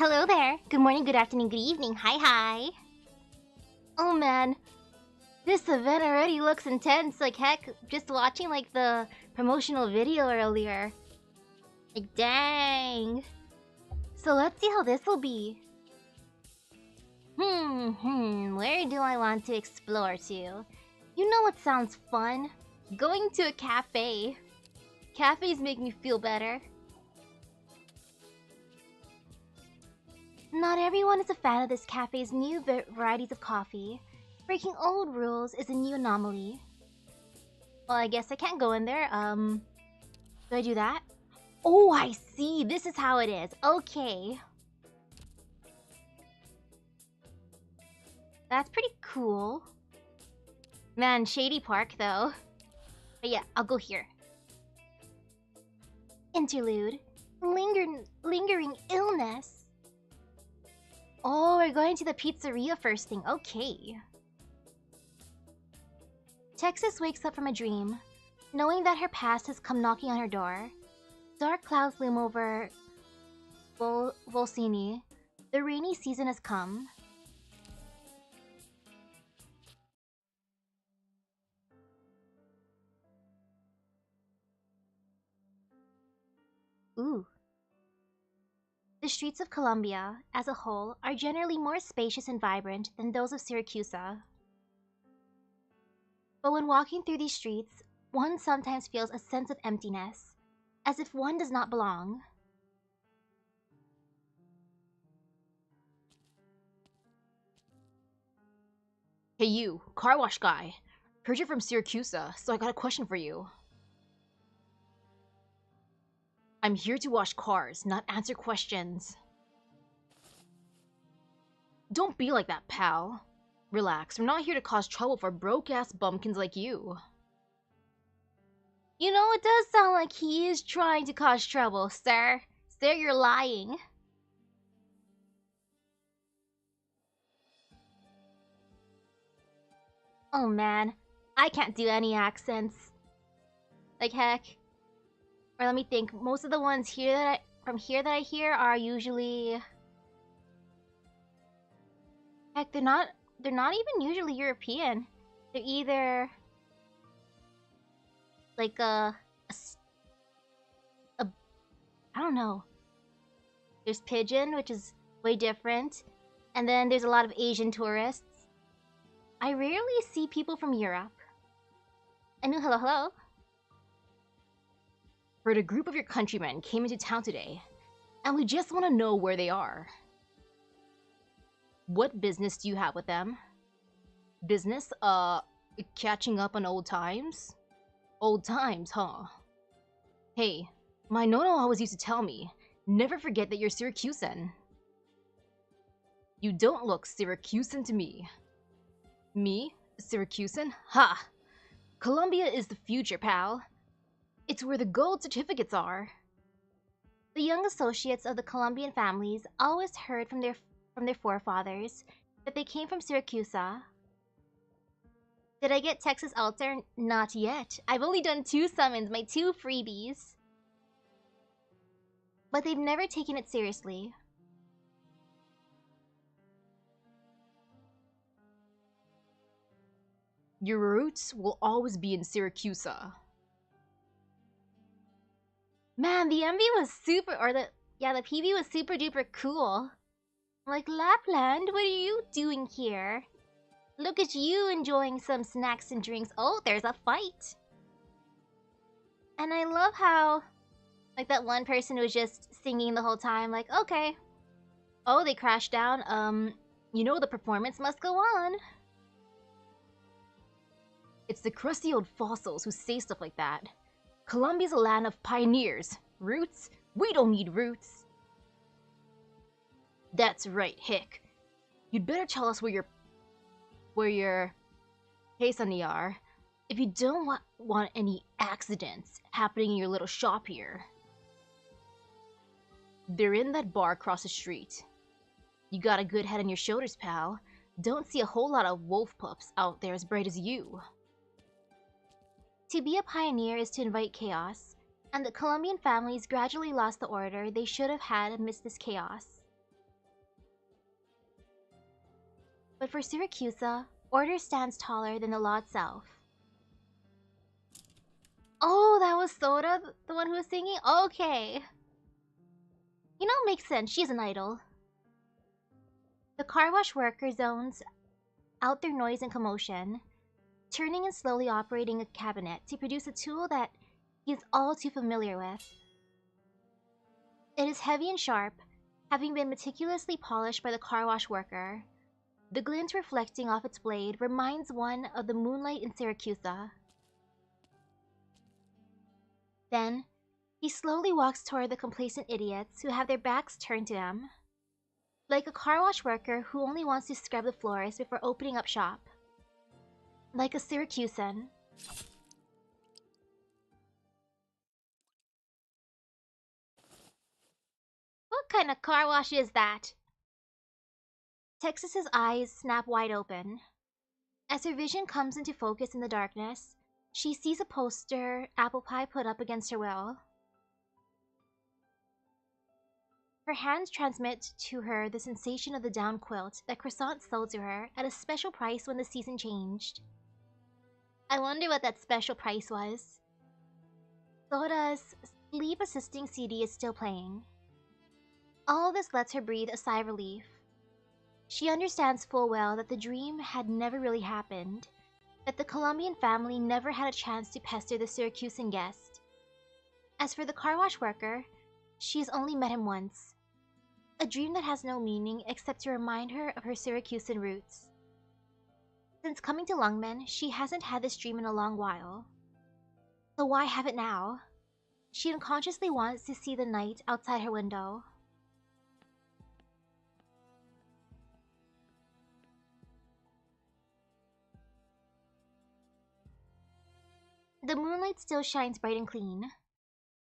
Hello there. Good morning, good afternoon, good evening. Hi. Oh man, this event already looks intense. Like heck, just watching like the promotional video earlier. Like dang. So let's see how this will be. Where do I want to explore to? You know what sounds fun? Going to a cafe. Cafes make me feel better. Not everyone is a fan of this cafe's new varieties of coffee. Breaking old rules is a new anomaly. Well, I guess I can't go in there. Do I do that? Oh, I see. This is how it is. Okay. That's pretty cool. Man, shady park though. But yeah, I'll go here. Interlude. Lingering illness. Oh, we're going to the pizzeria first thing. Okay. Texas wakes up from a dream, knowing that her past has come knocking on her door. Dark clouds loom over Volsini. The rainy season has come. Ooh. The streets of Colombia, as a whole, are generally more spacious and vibrant than those of Siracusa. But when walking through these streets, one sometimes feels a sense of emptiness, as if one does not belong. Hey you, car wash guy. Heard you're from Siracusa, so I got a question for you. I'm here to wash cars, not answer questions. Don't be like that, pal. Relax, we're not here to cause trouble for broke-ass bumpkins like you. You know, it does sound like he is trying to cause trouble, sir. Sir, you're lying. Oh man, I can't do any accents. Like heck. Or let me think. Most of the ones here from here that I hear are usually heck, they're not even usually European. They're either like a I don't know. There's Pigeon, which is way different, and then there's a lot of Asian tourists. I rarely see people from Europe. Anu, hello. Heard a group of your countrymen came into town today, and we just want to know where they are. What business do you have with them? Business? Catching up on old times? Old times, huh? Hey, my Nono always used to tell me, never forget that you're Syracusan. You don't look Syracusan to me. Me? Syracusan? Ha! Colombia is the future, pal. It's where the gold certificates are. The young associates of the Colombian families always heard from their forefathers that they came from Siracusa. Did I get Texas Alter? Not yet. I've only done 2 summons, my 2 freebies. But they've never taken it seriously. Your roots will always be in Siracusa. Man, the MV was super, the PV was super duper cool. Like, Lapland, what are you doing here? Look at you enjoying some snacks and drinks. Oh, there's a fight. And I love how, like, that one person was just singing the whole time, like, okay. Oh, they crashed down. You know the performance must go on. It's the crusty old fossils who say stuff like that. Colombia's a land of pioneers. Roots? We don't need roots. That's right, Hick. You'd better tell us where your Pesani are, if you don't want any accidents happening in your little shop here. They're in that bar across the street. You got a good head on your shoulders, pal. Don't see a whole lot of wolf pups out there as bright as you. To be a pioneer is to invite chaos, and the Colombian families gradually lost the order they should have had amidst this chaos. But for Siracusa, order stands taller than the law itself. Oh, that was Soda, the one who was singing? Okay. You know, makes sense. She's an idol. The car wash worker zones out their noise and commotion, turning and slowly operating a cabinet to produce a tool that he is all too familiar with. It is heavy and sharp, having been meticulously polished by the car wash worker. The glint reflecting off its blade reminds one of the moonlight in Siracusa. Then, he slowly walks toward the complacent idiots who have their backs turned to him. Like a car wash worker who only wants to scrub the floors before opening up shop. Like a Syracusan. What kind of car wash is that? Texas's eyes snap wide open. As her vision comes into focus in the darkness, she sees a poster apple pie put up against her will. Her hands transmit to her the sensation of the down quilt that Croissant sold to her at a special price when the season changed. I wonder what that special price was. Soda's sleep assisting CD is still playing. All of this lets her breathe a sigh of relief. She understands full well that the dream had never really happened, that the Colombian family never had a chance to pester the Syracusan guest. As for the car wash worker, she has only met him once. A dream that has no meaning except to remind her of her Syracusan roots. Since coming to Lungmen, she hasn't had this dream in a long while. So why have it now? She unconsciously wants to see the night outside her window. The moonlight still shines bright and clean.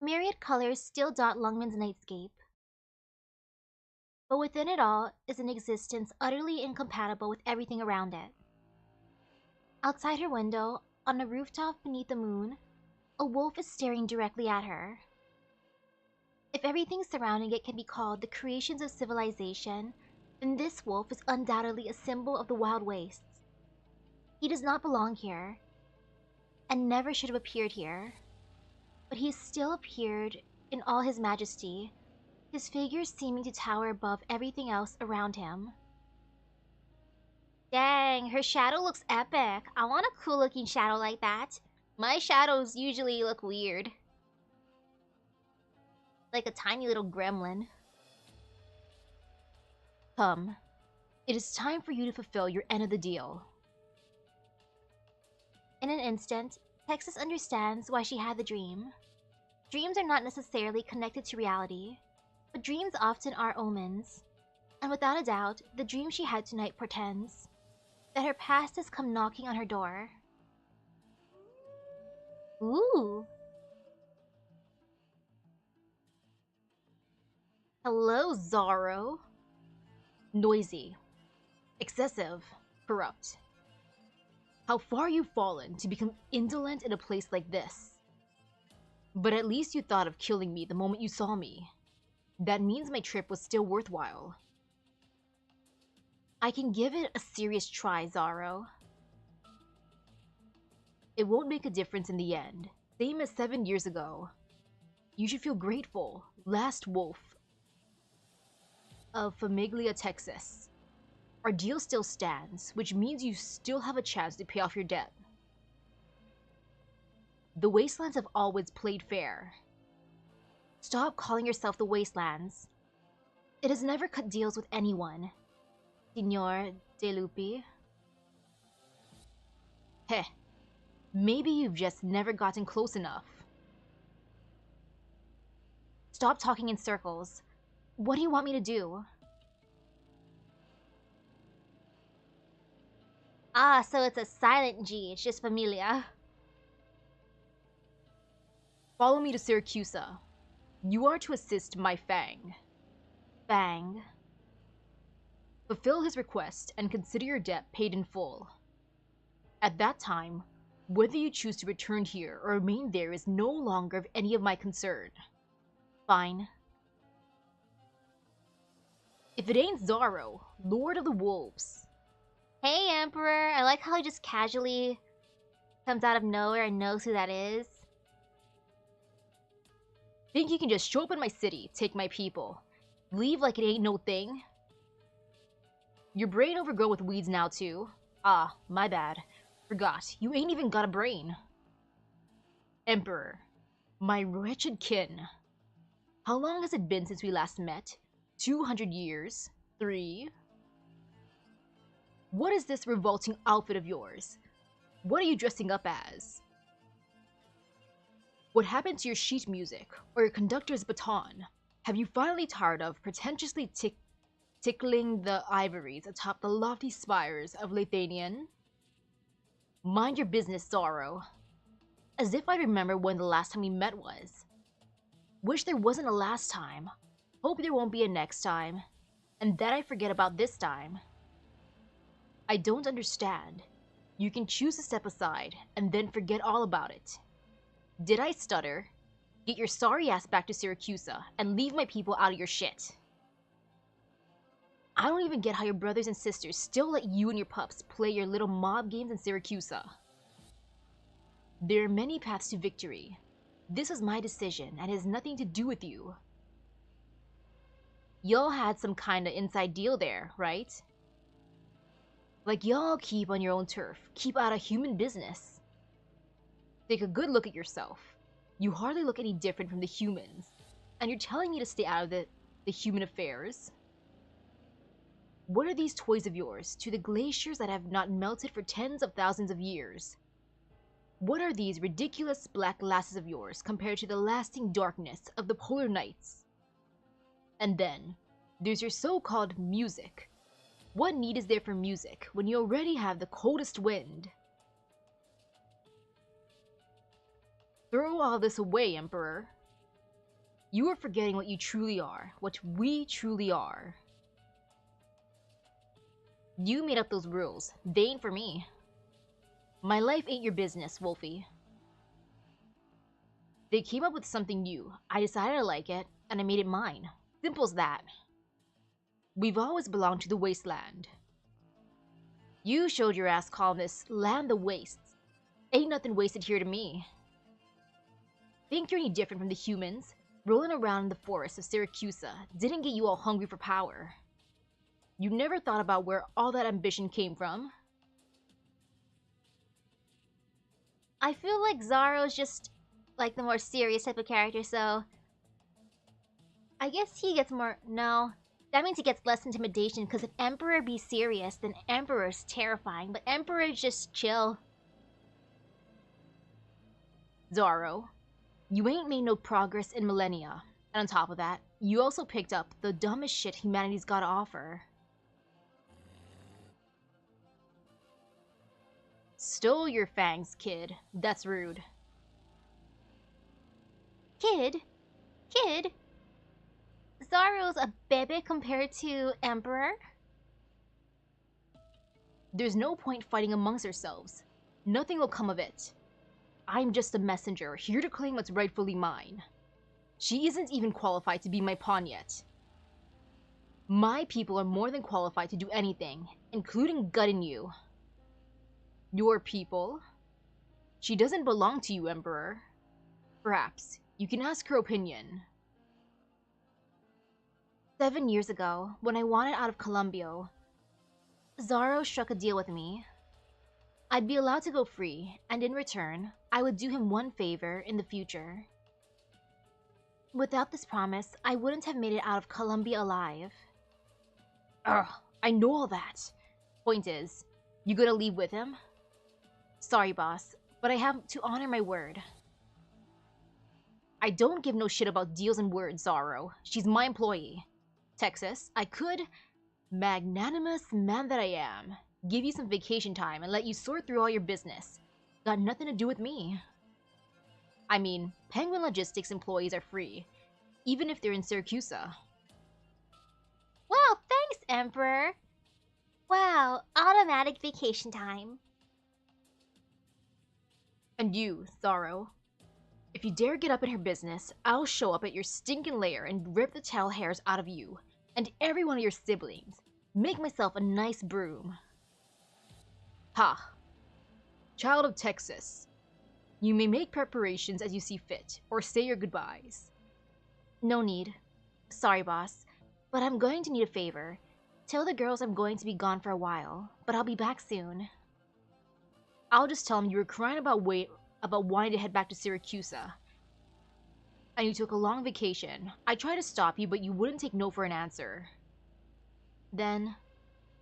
Myriad colors still dot Lungmen's nightscape. But within it all is an existence utterly incompatible with everything around it. Outside her window, on a rooftop beneath the moon, a wolf is staring directly at her. If everything surrounding it can be called the creations of civilization, then this wolf is undoubtedly a symbol of the wild wastes. He does not belong here, and never should have appeared here. But he still appeared in all his majesty, his figure seeming to tower above everything else around him. Dang, her shadow looks epic. I want a cool looking shadow like that. My shadows usually look weird. Like a tiny little gremlin. Come. It is time for you to fulfill your end of the deal. In an instant, Texas understands why she had the dream. Dreams are not necessarily connected to reality, but dreams often are omens. And without a doubt, the dream she had tonight portends that her past has come knocking on her door. Ooh! Hello, Zaro. Noisy. Excessive. Corrupt. How far you've fallen to become indolent in a place like this. But at least you thought of killing me the moment you saw me. That means my trip was still worthwhile. I can give it a serious try, Zaro. It won't make a difference in the end. Same as 7 years ago. You should feel grateful, last wolf of Famiglia, Texas. Our deal still stands, which means you still have a chance to pay off your debt. The Wastelands have always played fair. Stop calling yourself the Wastelands. It has never cut deals with anyone, Signor De Lupi. Heh, maybe you've just never gotten close enough. Stop talking in circles. What do you want me to do? Ah, so it's a silent G, it's just Familia. Follow me to Siracusa. You are to assist my Fang. Bang. Fulfill his request and consider your debt paid in full. At that time, whether you choose to return here or remain there is no longer of any of my concern. Fine. If it ain't Zaro, Lord of the Wolves. Hey, Emperor. I like how he just casually comes out of nowhere and knows who that is. Think you can just show up in my city, take my people, leave like it ain't no thing? Your brain overgrown with weeds now too? Ah, my bad. Forgot, you ain't even got a brain. Emperor, my wretched kin. How long has it been since we last met? 200 years? 3? What is this revolting outfit of yours? What are you dressing up as? What happened to your sheet music, or your conductor's baton? Have you finally tired of pretentiously tickling the ivories atop the lofty spires of Lithanian? Mind your business, Sorrow. As if I remember when the last time we met was. Wish there wasn't a last time. Hope there won't be a next time. And that I forget about this time. I don't understand. You can choose to step aside and then forget all about it. Did I stutter? Get your sorry ass back to Siracusa and leave my people out of your shit. I don't even get how your brothers and sisters still let you and your pups play your little mob games in Siracusa. There are many paths to victory. This was my decision and has nothing to do with you. Y'all had some kinda inside deal there, right? Like y'all keep on your own turf, keep out of human business. Take a good look at yourself. You hardly look any different from the humans, and you're telling me to stay out of the human affairs? What are these toys of yours to the glaciers that have not melted for tens of thousands of years? What are these ridiculous black glasses of yours compared to the lasting darkness of the polar nights? And then, there's your so-called music. What need is there for music when you already have the coldest wind? Throw all this away, Emperor. You are forgetting what you truly are, what we truly are. You made up those rules. They ain't for me. My life ain't your business, Wolfie. They came up with something new. I decided I like it, and I made it mine. Simple as that. We've always belonged to the wasteland. You showed your ass calling this land the wastes. Ain't nothing wasted here to me. Think you're any different from the humans? Rolling around in the forests of Siracusa didn't get you all hungry for power. You never thought about where all that ambition came from. I feel like Zaro's just like the more serious type of character, so I guess he gets more. No, that means he gets less intimidation, because if Emperor be serious, then Emperor's terrifying, but Emperor's just chill. Zaro, you ain't made no progress in millennia, and on top of that, you also picked up the dumbest shit humanity's gotta offer. Stole your fangs, kid. That's rude. Kid? Kid? Zaro's a bebe compared to Emperor? There's no point fighting amongst ourselves. Nothing will come of it. I'm just a messenger, here to claim what's rightfully mine. She isn't even qualified to be my pawn yet. My people are more than qualified to do anything, including gutting you. Your people? She doesn't belong to you, Emperor. Perhaps you can ask her opinion. 7 years ago, when I wanted out of Columbio, Zaro struck a deal with me. I'd be allowed to go free, and in return, I would do him one favor in the future. Without this promise, I wouldn't have made it out of Columbia alive. Ugh, I know all that. Point is, you gonna leave with him? Sorry, boss, but I have to honor my word. I don't give no shit about deals and words, Zaro. She's my employee. Texas, I could, magnanimous man that I am, give you some vacation time and let you sort through all your business. Got nothing to do with me. I mean, Penguin Logistics employees are free, even if they're in Siracusa. Wow, thanks, Emperor. Wow, automatic vacation time. And you, Zaro, if you dare get up in her business, I'll show up at your stinking lair and rip the tail hairs out of you and every one of your siblings. Make myself a nice broom. Ha! Child of Texas. You may make preparations as you see fit, or say your goodbyes. No need. Sorry, boss, but I'm going to need a favor. Tell the girls I'm going to be gone for a while, but I'll be back soon. I'll just tell them you were crying about wanting to head back to Siracusa. And you took a long vacation. I tried to stop you, but you wouldn't take no for an answer. Then,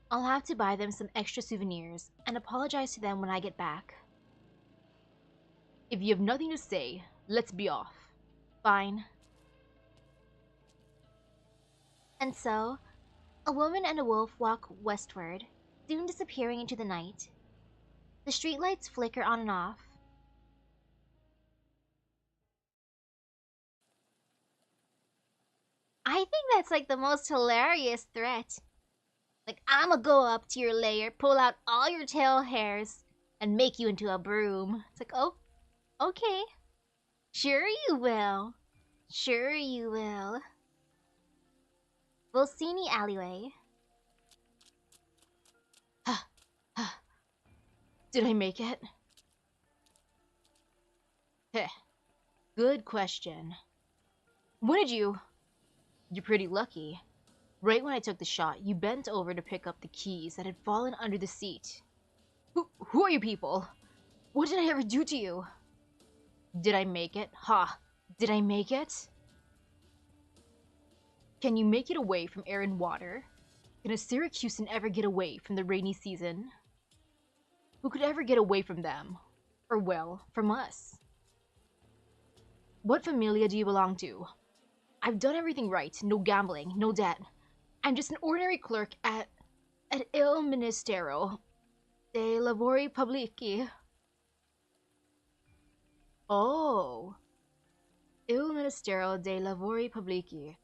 I'll have to buy them some extra souvenirs and apologize to them when I get back. If you have nothing to say, let's be off. Fine. And so, a woman and a wolf walk westward, soon disappearing into the night. The streetlights flicker on and off. I think that's like the most hilarious threat. Like, I'ma go up to your lair, pull out all your tail hairs, and make you into a broom. It's like, oh, okay. Sure you will. Sure you will. Volsini alleyway. Did I make it? Heh. Good question. When did you... You're pretty lucky. Right when I took the shot, you bent over to pick up the keys that had fallen under the seat. Who are you people? What did I ever do to you? Did I make it? Ha! Did I make it? Can you make it away from air and water? Can a Syracusan ever get away from the rainy season? Who could ever get away from them? Or, well, from us? What familia do you belong to? I've done everything right. No gambling, no debt. I'm just an ordinary clerk at Il Ministero dei Lavori Pubblici. Oh. Il Ministero dei Lavori Pubblici.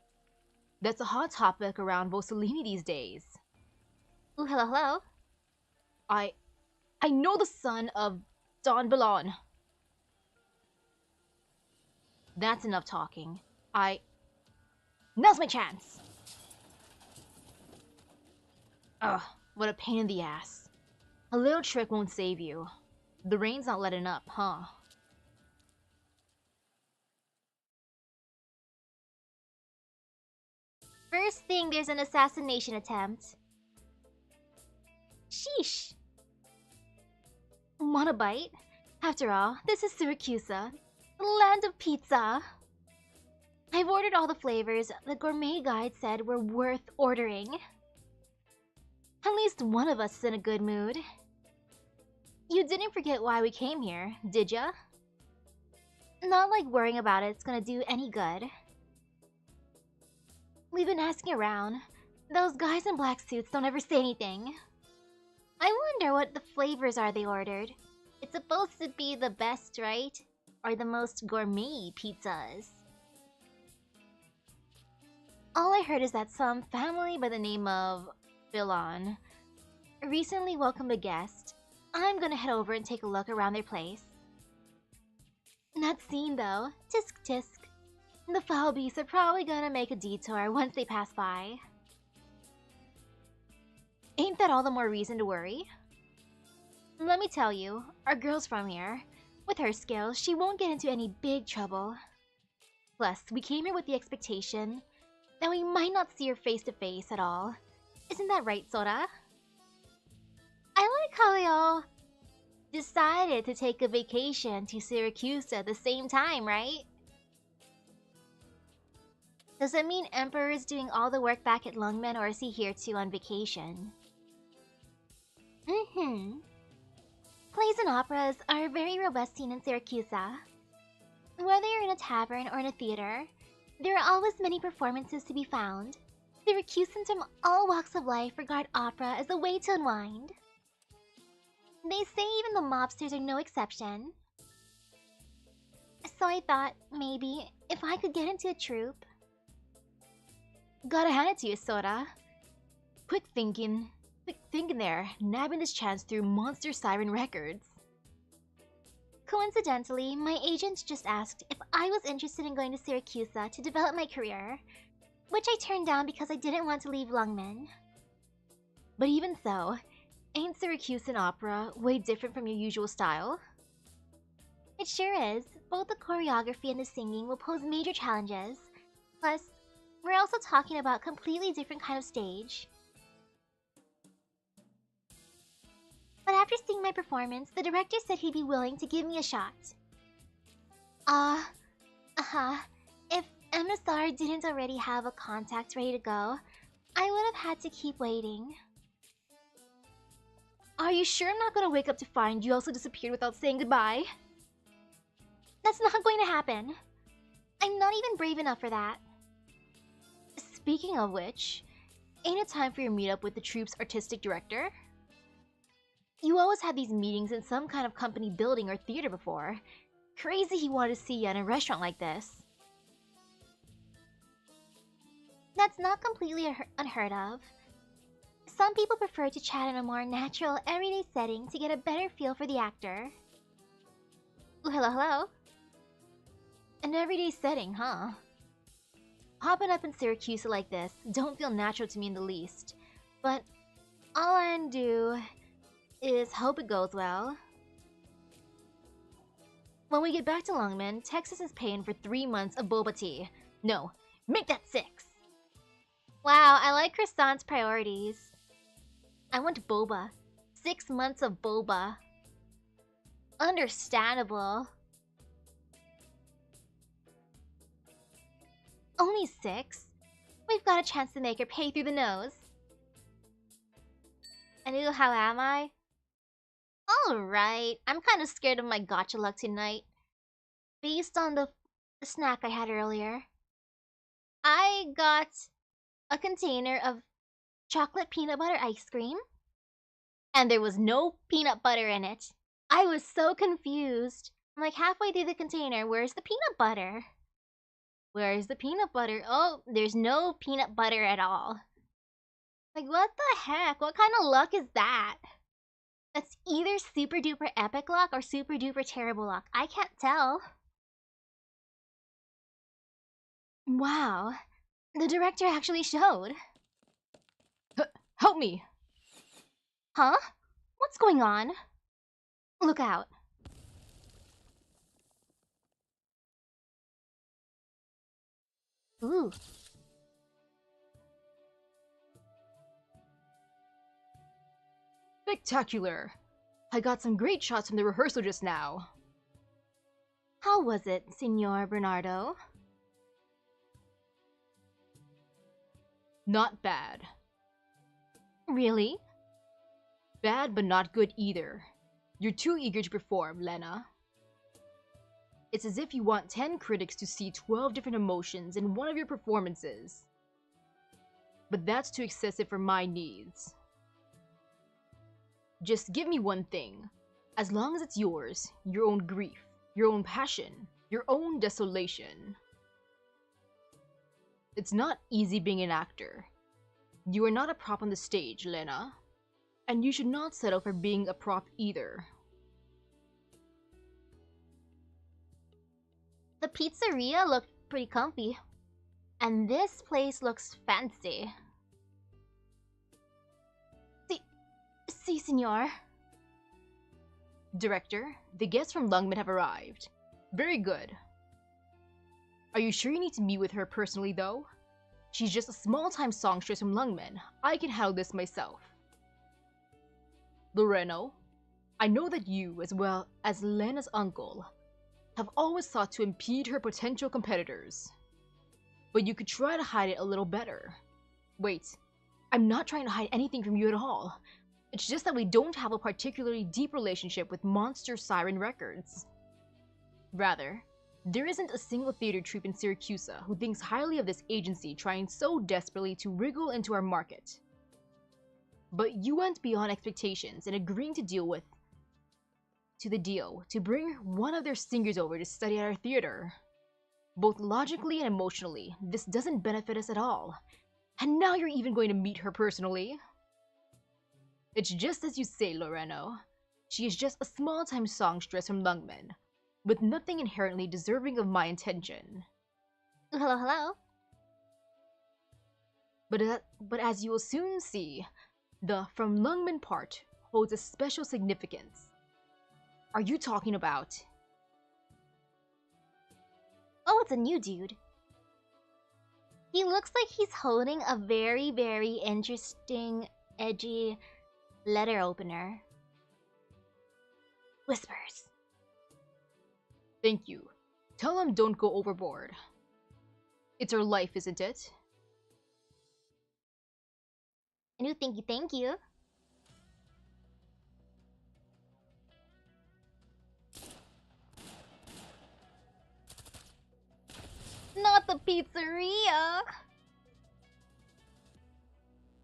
That's a hot topic around Bossellini these days. Ooh, hello, hello. I know the son of Don Bellon. That's enough talking. Now's my chance! Ugh, what a pain in the ass. A little trick won't save you. The rain's not letting up, huh? First thing, there's an assassination attempt. Sheesh. Want a bite? After all, this is Siracusa, the land of pizza. I've ordered all the flavors the gourmet guide said were worth ordering. At least one of us is in a good mood. You didn't forget why we came here, did ya? Not like worrying about it's gonna do any good. We've been asking around. Those guys in black suits don't ever say anything. I wonder what the flavors are they ordered. It's supposed to be the best, right? Or the most gourmet pizzas. All I heard is that some family by the name of Billon recently welcomed a guest. I'm gonna head over and take a look around their place. Not seen though. Tisk tisk. The foul beasts are probably gonna make a detour once they pass by. Ain't that all the more reason to worry? Let me tell you, our girl's from here. With her skills, she won't get into any big trouble. Plus, we came here with the expectation that we might not see her face to face at all. Isn't that right, Sora? I like how they all decided to take a vacation to Siracusa at the same time, right? Does that mean Emperor is doing all the work back at Lungmen, or is he here too on vacation? Plays and operas are a very robust scene in Siracusa. Whether you're in a tavern or in a theater, there are always many performances to be found. Syracusans from all walks of life regard opera as a way to unwind. They say even the mobsters are no exception. So I thought, maybe, if I could get into a troupe. Gotta hand it to you, Sora. Quick thinking there, nabbing this chance through Monster Siren Records. Coincidentally, my agent just asked if I was interested in going to Siracusa to develop my career, which I turned down because I didn't want to leave Lungmen. But even so, Ain't Siracusan opera way different from your usual style? It sure is. Both the choreography and the singing will pose major challenges. Plus, we're also talking about completely different kind of stage. But after seeing my performance, the director said he'd be willing to give me a shot. If MSR didn't already have a contact ready to go, I would have had to keep waiting. Are you sure I'm not gonna wake up to find you also disappeared without saying goodbye? That's not going to happen. I'm not even brave enough for that. Speaking of which, ain't it time for your meetup with the troupe's artistic director? You always had these meetings in some kind of company building or theater before. Crazy he wanted to see you in a restaurant like this. That's not completely unheard of. Some people prefer to chat in a more natural, everyday setting to get a better feel for the actor. Ooh, hello. An everyday setting, huh? Popping up in Siracusa like this don't feel natural to me in the least. But all I can do is hope it goes well. When we get back to Longman, Texas is paying for 3 months of boba tea. No, make that 6. Wow, I like Croissant's priorities. I want boba. 6 months of boba. Understandable. Only 6? We've got a chance to make her pay through the nose. And ooh, how am I? Alright, I'm kind of scared of my gotcha luck tonight. Based on the snack I had earlier. I got a container of chocolate peanut butter ice cream. And there was no peanut butter in it. I was so confused. I'm like halfway through the container, where's the peanut butter? Where's the peanut butter? Oh, there's no peanut butter at all. Like, what the heck? What kind of luck is that? That's either super duper epic luck or super duper terrible luck. I can't tell. Wow. The director actually showed. Help me! Huh? What's going on? Look out. Ooh. Spectacular! I got some great shots from the rehearsal just now. How was it, Signor Bernardo? Not bad. Really? Bad but not good either. You're too eager to perform, Lena. It's as if you want 10 critics to see 12 different emotions in one of your performances. But that's too excessive for my needs. Just give me one thing. As long as it's yours, your own grief, your own passion, your own desolation. It's not easy being an actor. You are not a prop on the stage, Lena. And you should not settle for being a prop either. The pizzeria looked pretty comfy. And this place looks fancy. Si, senor. Director, the guests from Lungman have arrived. Very good. Are you sure you need to meet with her personally, though? She's just a small-time songstress from Lungman. I can handle this myself. Loreno, I know that you, as well as Lena's uncle, have always sought to impede her potential competitors. But you could try to hide it a little better. Wait, I'm not trying to hide anything from you at all. It's just that we don't have a particularly deep relationship with Monster Siren Records. Rather, there isn't a single theater troupe in Siracusa who thinks highly of this agency trying so desperately to wriggle into our market. But you went beyond expectations in agreeing to the deal to bring one of their singers over to study at our theater. Both logically and emotionally, this doesn't benefit us at all. And now you're even going to meet her personally. It's just as you say, Loreno. She is just a small-time songstress from Lungman, with nothing inherently deserving of my attention. Hello? But as you will soon see, the from Lungman part holds a special significance. Are you talking about? Oh, it's a new dude. He looks like he's holding a very, very interesting, edgy letter opener. Whispers. Thank you. Tell him don't go overboard. It's our life, isn't it? I do thank you. Not the pizzeria!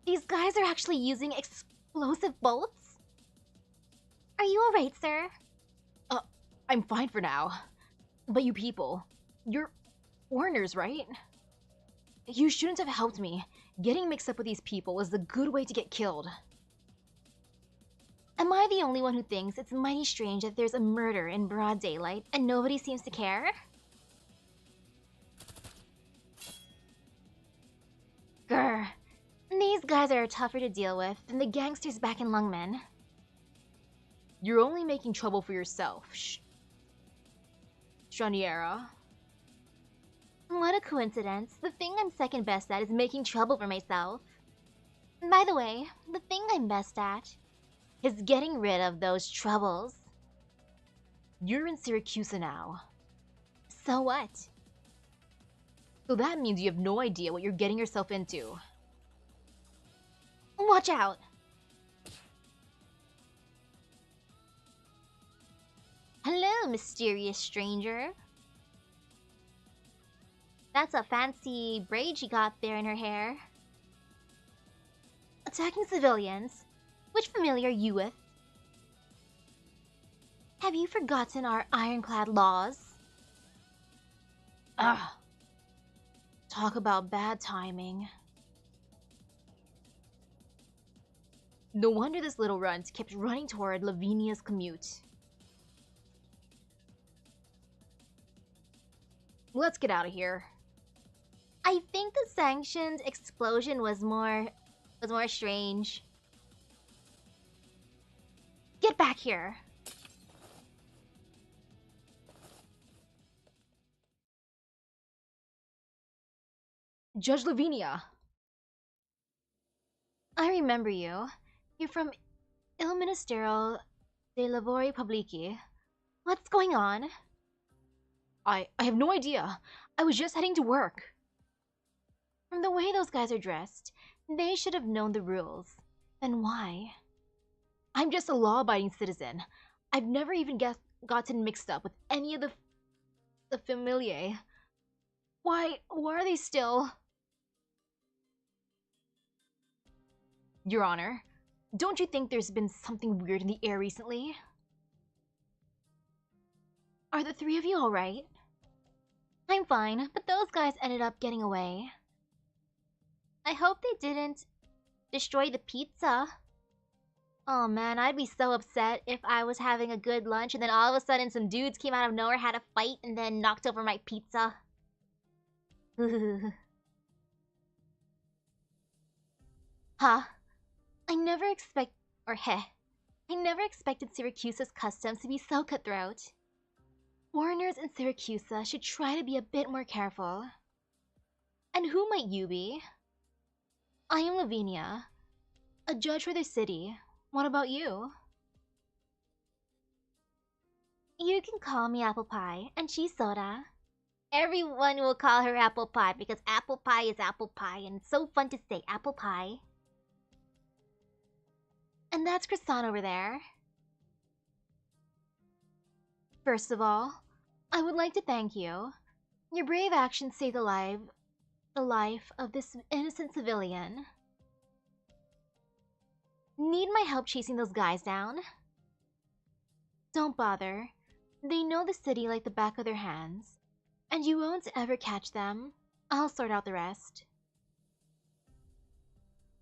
These guys are actually using explosive bolts? Are you alright, sir? I'm fine for now. But you people, you're foreigners, right? You shouldn't have helped me. Getting mixed up with these people was a good way to get killed. Am I the only one who thinks it's mighty strange that there's a murder in broad daylight and nobody seems to care? Grr. These guys are tougher to deal with than the gangsters back in Lungmen. You're only making trouble for yourself, Shaniera. What a coincidence. The thing I'm second best at is making trouble for myself. By the way, the thing I'm best at is getting rid of those troubles. You're in Siracusa now. So what? So that means you have no idea what you're getting yourself into. Watch out! Hello, mysterious stranger. That's a fancy braid she got there in her hair. Attacking civilians? Which family are you with? Have you forgotten our ironclad laws? Ah. Talk about bad timing. No wonder this little runt kept running toward Lavinia's commute. Let's get out of here. I think the sanctioned explosion was more strange. Get back here. Judge Lavinia. I remember you. You're from Il Ministero dei Lavori Pubblici. What's going on? I have no idea. I was just heading to work. From the way those guys are dressed, they should have known the rules. Then why? I'm just a law-abiding citizen. I've never even gotten mixed up with any of the familiae. Why are they still... Your Honor, don't you think there's been something weird in the air recently? Are the three of you alright? I'm fine, but those guys ended up getting away. I hope they didn't destroy the pizza. Oh man, I'd be so upset if I was having a good lunch and then all of a sudden some dudes came out of nowhere, had a fight, and then knocked over my pizza. Huh? I never expected Siracusa's customs to be so cutthroat. Foreigners in Siracusa should try to be a bit more careful. And who might you be? I am Lavinia, a judge for the city. What about you? You can call me Apple Pie, and she's Soda. Everyone will call her Apple Pie because apple pie is apple pie, and it's so fun to say apple pie. And that's Croissant over there. First of all, I would like to thank you. Your brave actions saved the life of this innocent civilian. Need my help chasing those guys down? Don't bother. They know the city like the back of their hands. And you won't ever catch them. I'll sort out the rest.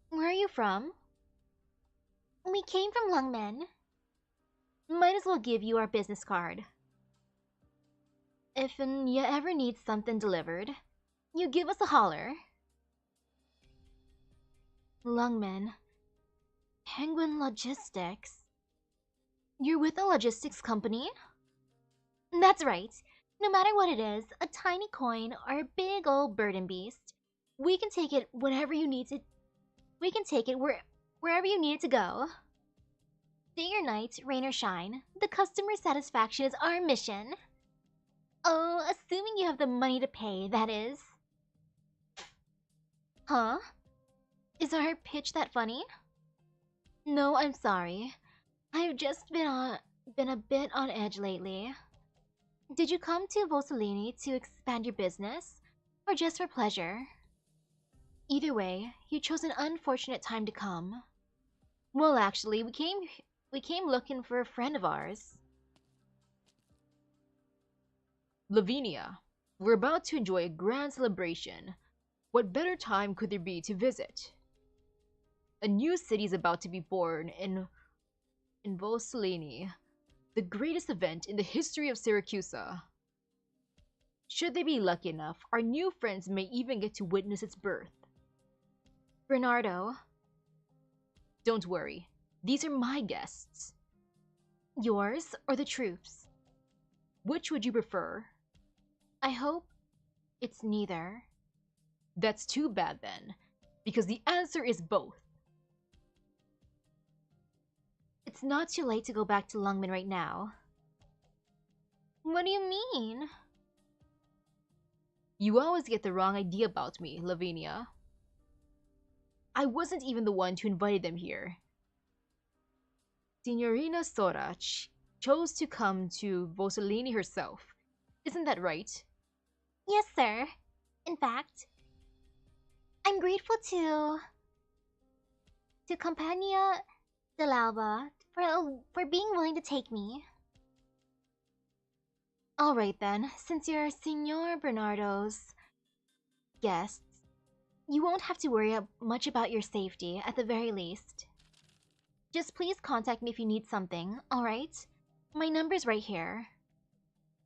Where are you from? We came from Lungmen. Might as well give you our business card. If you ever need something delivered, you give us a holler. Lungmen. Penguin Logistics? You're with a logistics company? That's right. No matter what it is, a tiny coin or a big old burden beast, we can take it wherever you need to. We can take it wherever you need it to go. Day or night, rain or shine, the customer satisfaction is our mission. Oh, assuming you have the money to pay, that is. Huh? Is our pitch that funny? No, I'm sorry. I've just been a bit on edge lately. Did you come to Vosolini to expand your business, or just for pleasure? Either way, you chose an unfortunate time to come. Well, actually, we came looking for a friend of ours. Lavinia, we're about to enjoy a grand celebration. What better time could there be to visit? A new city is about to be born in Vosolini, the greatest event in the history of Siracusa. Should they be lucky enough, our new friends may even get to witness its birth. Bernardo. Don't worry, these are my guests. Yours or the troops? Which would you prefer? I hope it's neither. That's too bad then, because the answer is both. It's not too late to go back to Lungmen right now. What do you mean? You always get the wrong idea about me, Lavinia. I wasn't even the one who invited them here. Signorina Sorach chose to come to Vosolini herself. Isn't that right? Yes, sir. In fact, I'm grateful to Compagnia dell'Alba for being willing to take me. Alright then, since you're Signor Bernardo's guests, you won't have to worry much about your safety, at the very least. Just please contact me if you need something, alright? My number's right here.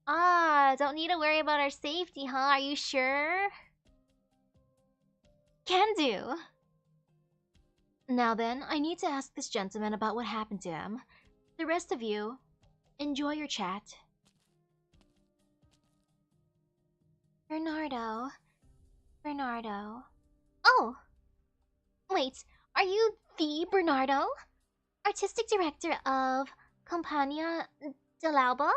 Ah, don't need to worry about our safety, huh? Are you sure? Can do. Now then, I need to ask this gentleman about what happened to him. The rest of you, enjoy your chat. Bernardo. Oh! Wait, are you the Bernardo? Artistic director of Compagnia dell'Alba?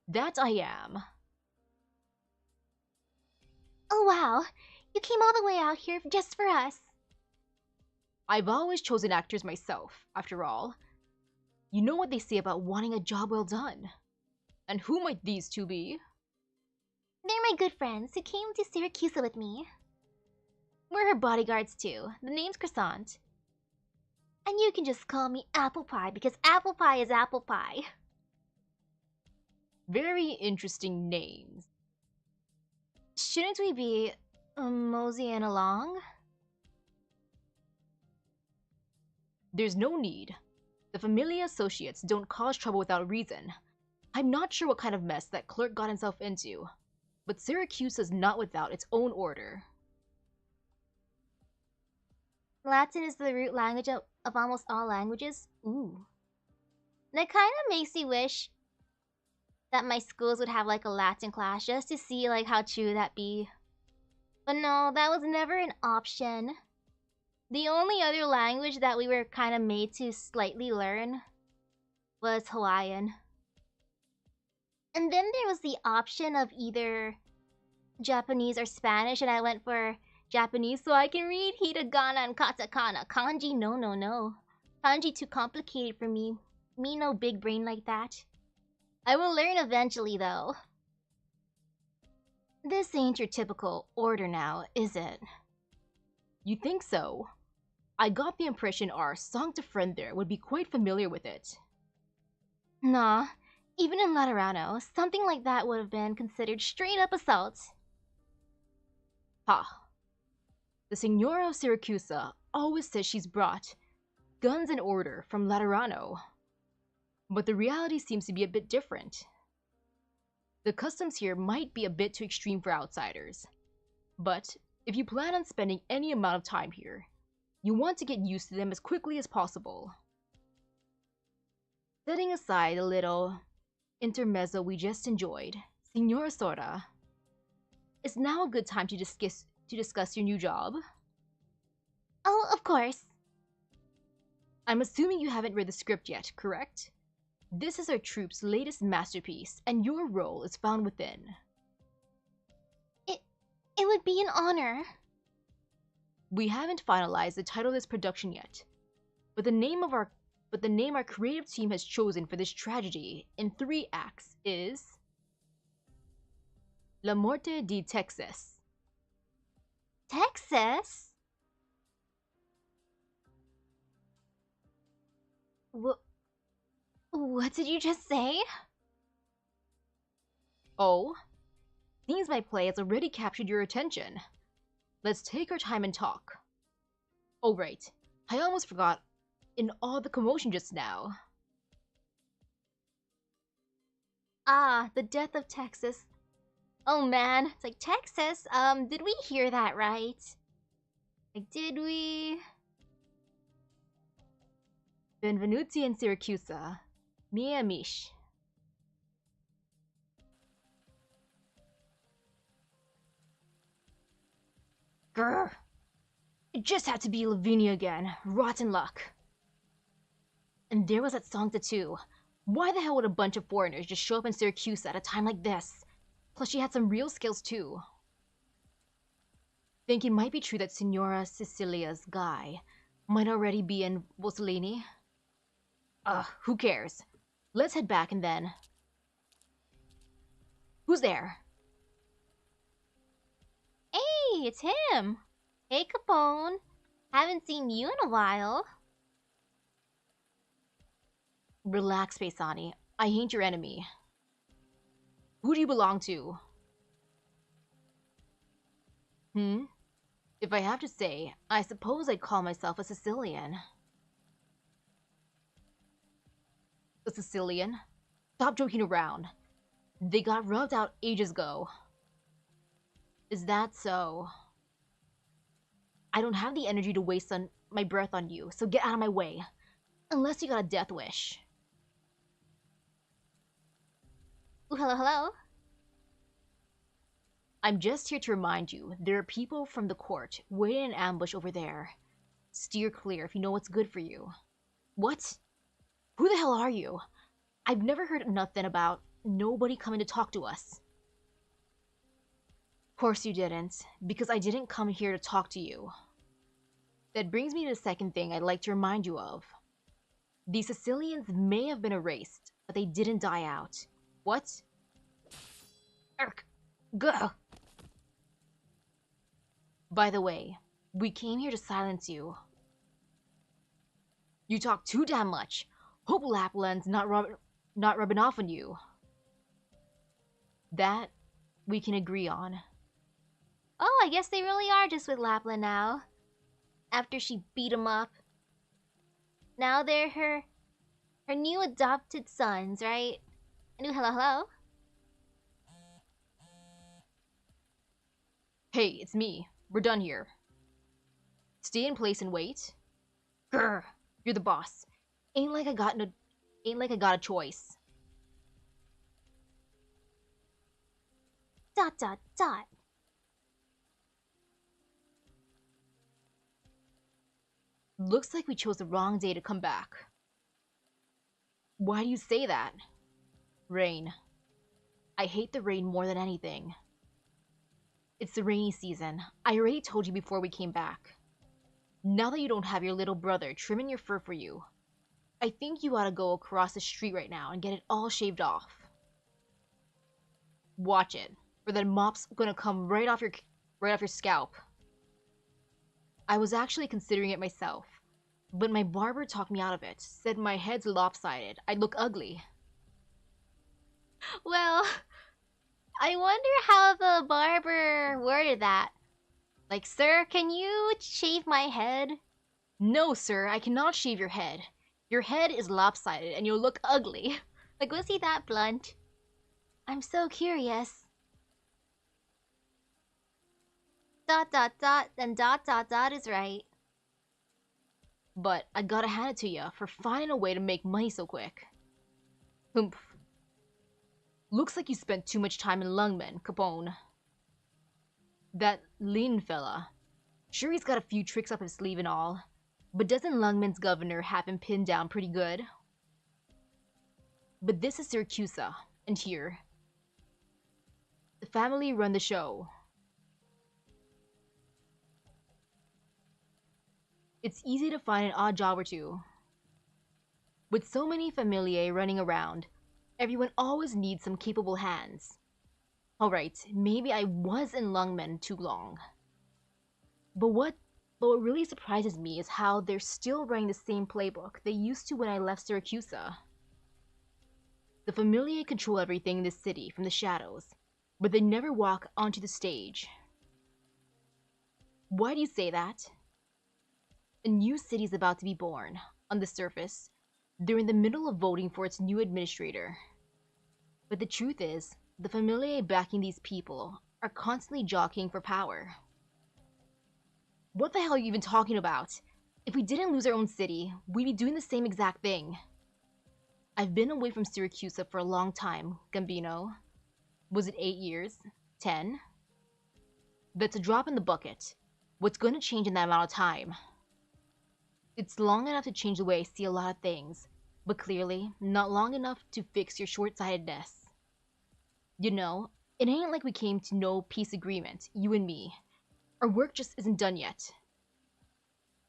That I am. Oh wow, you came all the way out here just for us. I've always chosen actors myself, after all. You know what they say about wanting a job well done. And who might these two be? They're my good friends who came to Siracusa with me. We're her bodyguards too. The name's Croissant. And you can just call me Apple Pie because apple pie is apple pie. Very interesting names. Shouldn't we be moseying along? There's no need. The Familia Associates don't cause trouble without reason. I'm not sure what kind of mess that clerk got himself into, but Syracuse is not without its own order. Latin is the root language of almost all languages? Ooh. That kind of makes me wish that my schools would have like a Latin class just to see like how true that be. But no, that was never an option. The only other language that we were kind of made to slightly learn was Hawaiian. And then there was the option of either Japanese or Spanish, and I went for Japanese so I can read hiragana and katakana. Kanji, no. Kanji too complicated for me. Me no big brain like that. I will learn eventually though. This ain't your typical order now, is it? You think so? I got the impression our Sancta friend there would be quite familiar with it. Nah, even in Laterano, something like that would have been considered straight up assault. Ha! The Signora of Siracusa always says she's brought guns and order from Laterano. But the reality seems to be a bit different. The customs here might be a bit too extreme for outsiders. But if you plan on spending any amount of time here, You want to get used to them as quickly as possible. Setting aside the little intermezzo we just enjoyed, Signora Sora, is now a good time to discuss your new job? Oh, of course. I'm assuming you haven't read the script yet, correct? This is our troupe's latest masterpiece, and your role is found within. It would be an honor. We haven't finalized the title of this production yet, but the name our creative team has chosen for this tragedy in 3 acts is La Morte di Texas. Texas? What did you just say? Oh? Seems my play has already captured your attention. Let's take our time and talk. Oh right, I almost forgot. In all the commotion just now. Ah, the death of Texas. Oh man, it's like Texas. Did we hear that right? Like, did we? Benvenuti in Siracusa, miei amici. Grr. It just had to be Lavinia again. Rotten luck. And there was that songster too. Why the hell would a bunch of foreigners just show up in Siracusa at a time like this? Plus she had some real skills too. Think it might be true that Signora Cecilia's guy might already be in Mussolini? Who cares? Let's head back and then... Who's there? Hey, it's him. Hey, Capone. Haven't seen you in a while. Relax, Paisani. I ain't your enemy. Who do you belong to? If I have to say, I suppose I'd call myself a Sicilian. A Sicilian? Stop joking around. They got rubbed out ages ago. Is that so? I don't have the energy to waste my breath on you, so get out of my way. Unless you got a death wish. Ooh, hello, hello. I'm just here to remind you, there are people from the court waiting in ambush over there. Steer clear if you know what's good for you. What? Who the hell are you? I've never heard nothing about nobody coming to talk to us. Of course you didn't, because I didn't come here to talk to you. That brings me to the second thing I'd like to remind you of. The Sicilians may have been erased, but they didn't die out. What? Go. By the way, we came here to silence you. You talk too damn much. Hope Lapland's not rubbing off on you. That we can agree on. Oh, I guess they really are just with Lapland now. After she beat him up. Now they're her new adopted sons, right? Hello, hello. Hey, it's me. We're done here. Stay in place and wait. Grr, you're the boss. Ain't like I got a choice. ... Looks like we chose the wrong day to come back. Why do you say that? Rain. I hate the rain more than anything. It's the rainy season. I already told you before we came back. Now that you don't have your little brother trimming your fur for you, I think you ought to go across the street right now and get it all shaved off. Watch it, or that mop's gonna come right off your scalp. I was actually considering it myself, but my barber talked me out of it, said my head's lopsided, I'd look ugly. Well, I wonder how the barber worded that. Like, sir, can you shave my head? No, sir, I cannot shave your head. Your head is lopsided and you'll look ugly. Like, was he that blunt? I'm so curious. ... and ... is right. But I gotta hand it to ya for finding a way to make money so quick. Humph. Looks like you spent too much time in Lungmen, Capone. That Lin fella. Sure, he's got a few tricks up his sleeve and all, but doesn't Lungmen's governor have him pinned down pretty good? But this is Siracusa, and here, the family run the show. It's easy to find an odd job or two. With so many familiae running around, everyone always needs some capable hands. Alright, maybe I was in Lungmen too long. But what really surprises me is how they're still running the same playbook they used to when I left Siracusa. The familiae control everything in this city from the shadows, but they never walk onto the stage. Why do you say that? A new city is about to be born. On the surface, they're in the middle of voting for its new administrator. But the truth is, the familiae backing these people are constantly jockeying for power. What the hell are you even talking about? If we didn't lose our own city, we'd be doing the same exact thing. I've been away from Siracusa for a long time, Gambino. Was it 8 years? 10? That's a drop in the bucket. What's going to change in that amount of time? It's long enough to change the way I see a lot of things, but clearly not long enough to fix your short-sightedness. You know, it ain't like we came to no peace agreement, you and me. Our work just isn't done yet.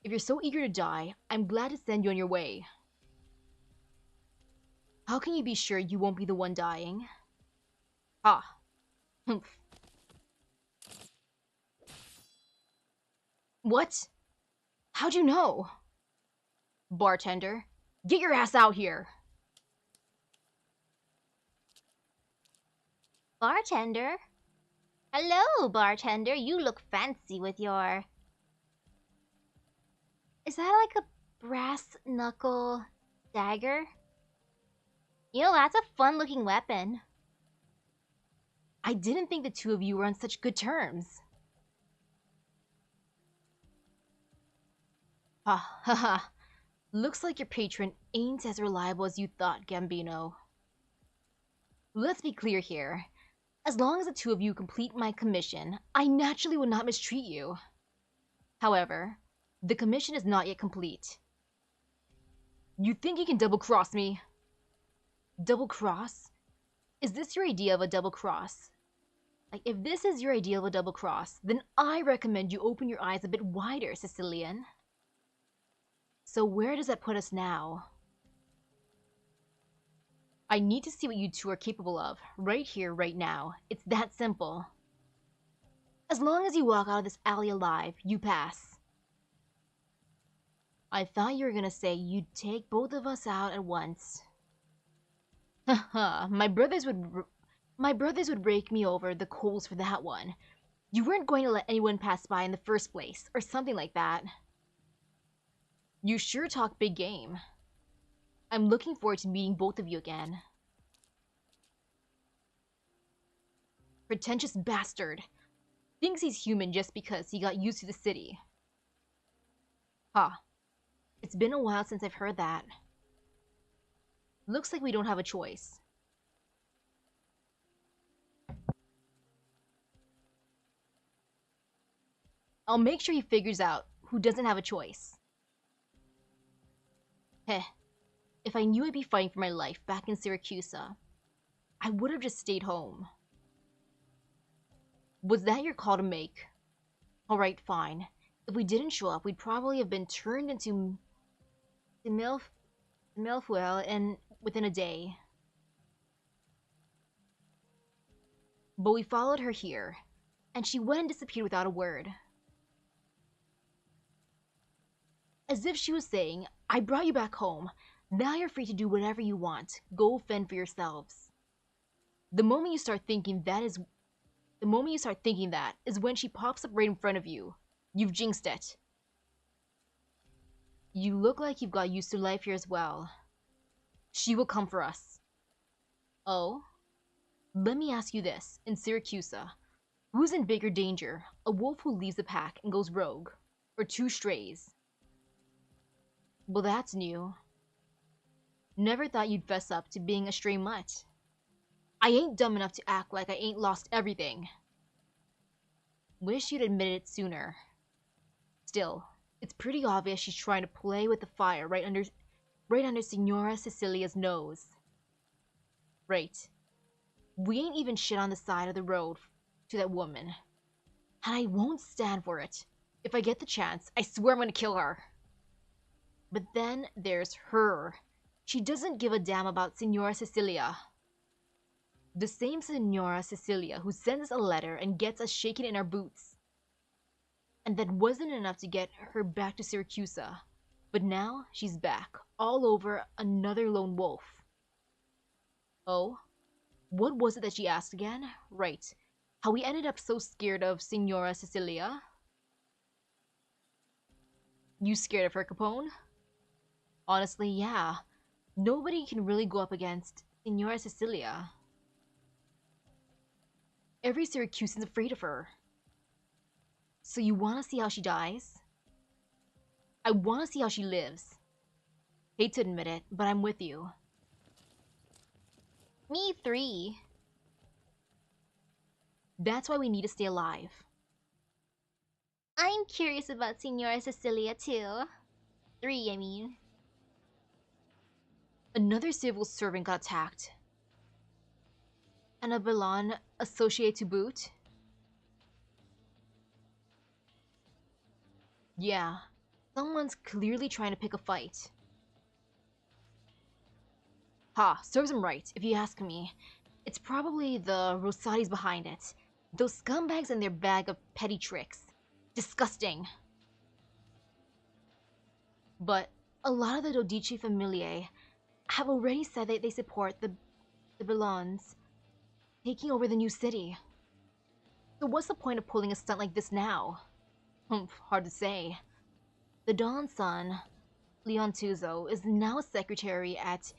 If you're so eager to die, I'm glad to send you on your way. How can you be sure you won't be the one dying? Ah. Humph. What? How'd you know? Bartender, get your ass out here! Bartender? Hello, bartender. You look fancy with your... Is that like a brass knuckle dagger? You know, that's a fun-looking weapon. I didn't think the two of you were on such good terms. Ha ha ha. Looks like your patron ain't as reliable as you thought, Gambino. Let's be clear here. As long as the two of you complete my commission, I naturally will not mistreat you. However, the commission is not yet complete. You think you can double-cross me? Double-cross? Is this your idea of a double-cross? Like, if this is your idea of a double-cross, then I recommend you open your eyes a bit wider, Sicilian. So where does that put us now? I need to see what you two are capable of, right here, right now. It's that simple. As long as you walk out of this alley alive, you pass. I thought you were gonna say you'd take both of us out at once. Haha, my brothers would rake me over the coals for that one. You weren't going to let anyone pass by in the first place, or something like that. You sure talk big game. I'm looking forward to meeting both of you again. Pretentious bastard. Thinks he's human just because he got used to the city. Huh. It's been a while since I've heard that. Looks like we don't have a choice. I'll make sure he figures out who doesn't have a choice. Heh. If I knew I'd be fighting for my life back in Siracusa, I would have just stayed home. Was that your call to make? Alright, fine. If we didn't show up, we'd probably have been turned into Milfuel and within a day. But we followed her here, and she went and disappeared without a word. As if she was saying, I brought you back home, now you're free to do whatever you want, go fend for yourselves. The moment you start thinking that is when she pops up right in front of you. You've jinxed it. You look like you've got used to life here as well. She will come for us. Oh? Let me ask you this, in Siracusa, who's in bigger danger, a wolf who leaves the pack and goes rogue, or two strays? Well, that's new. Never thought you'd fess up to being a stray mutt. I ain't dumb enough to act like I ain't lost everything. Wish you'd admitted it sooner. Still, it's pretty obvious she's trying to play with the fire right under Signora Cecilia's nose. Right. We ain't even shit on the side of the road to that woman. And I won't stand for it. If I get the chance, I swear I'm gonna kill her. But then there's her. She doesn't give a damn about Signora Cecilia. The same Signora Cecilia who sends us a letter and gets us shaken in our boots. And that wasn't enough to get her back to Siracusa. But now she's back, all over another lone wolf. Oh? What was it that she asked again? Right. How we ended up so scared of Signora Cecilia? You scared of her, Capone? Honestly, yeah. Nobody can really go up against Signora Cecilia. Every Syracusan's afraid of her. So you want to see how she dies? I want to see how she lives. Hate to admit it, but I'm with you. Me 3. That's why we need to stay alive. I'm curious about Signora Cecilia too. 3, I mean. Another civil servant got attacked. And a Villan associate to boot? Yeah, someone's clearly trying to pick a fight. Ha, serves him right, if you ask me. It's probably the Rosatis behind it. Those scumbags and their bag of petty tricks. Disgusting. But a lot of the Dodici Familiae have already said that they support the Villans taking over the new city. So what's the point of pulling a stunt like this now? Hard to say. The Don's son, Leon Tuzo, is now a secretary at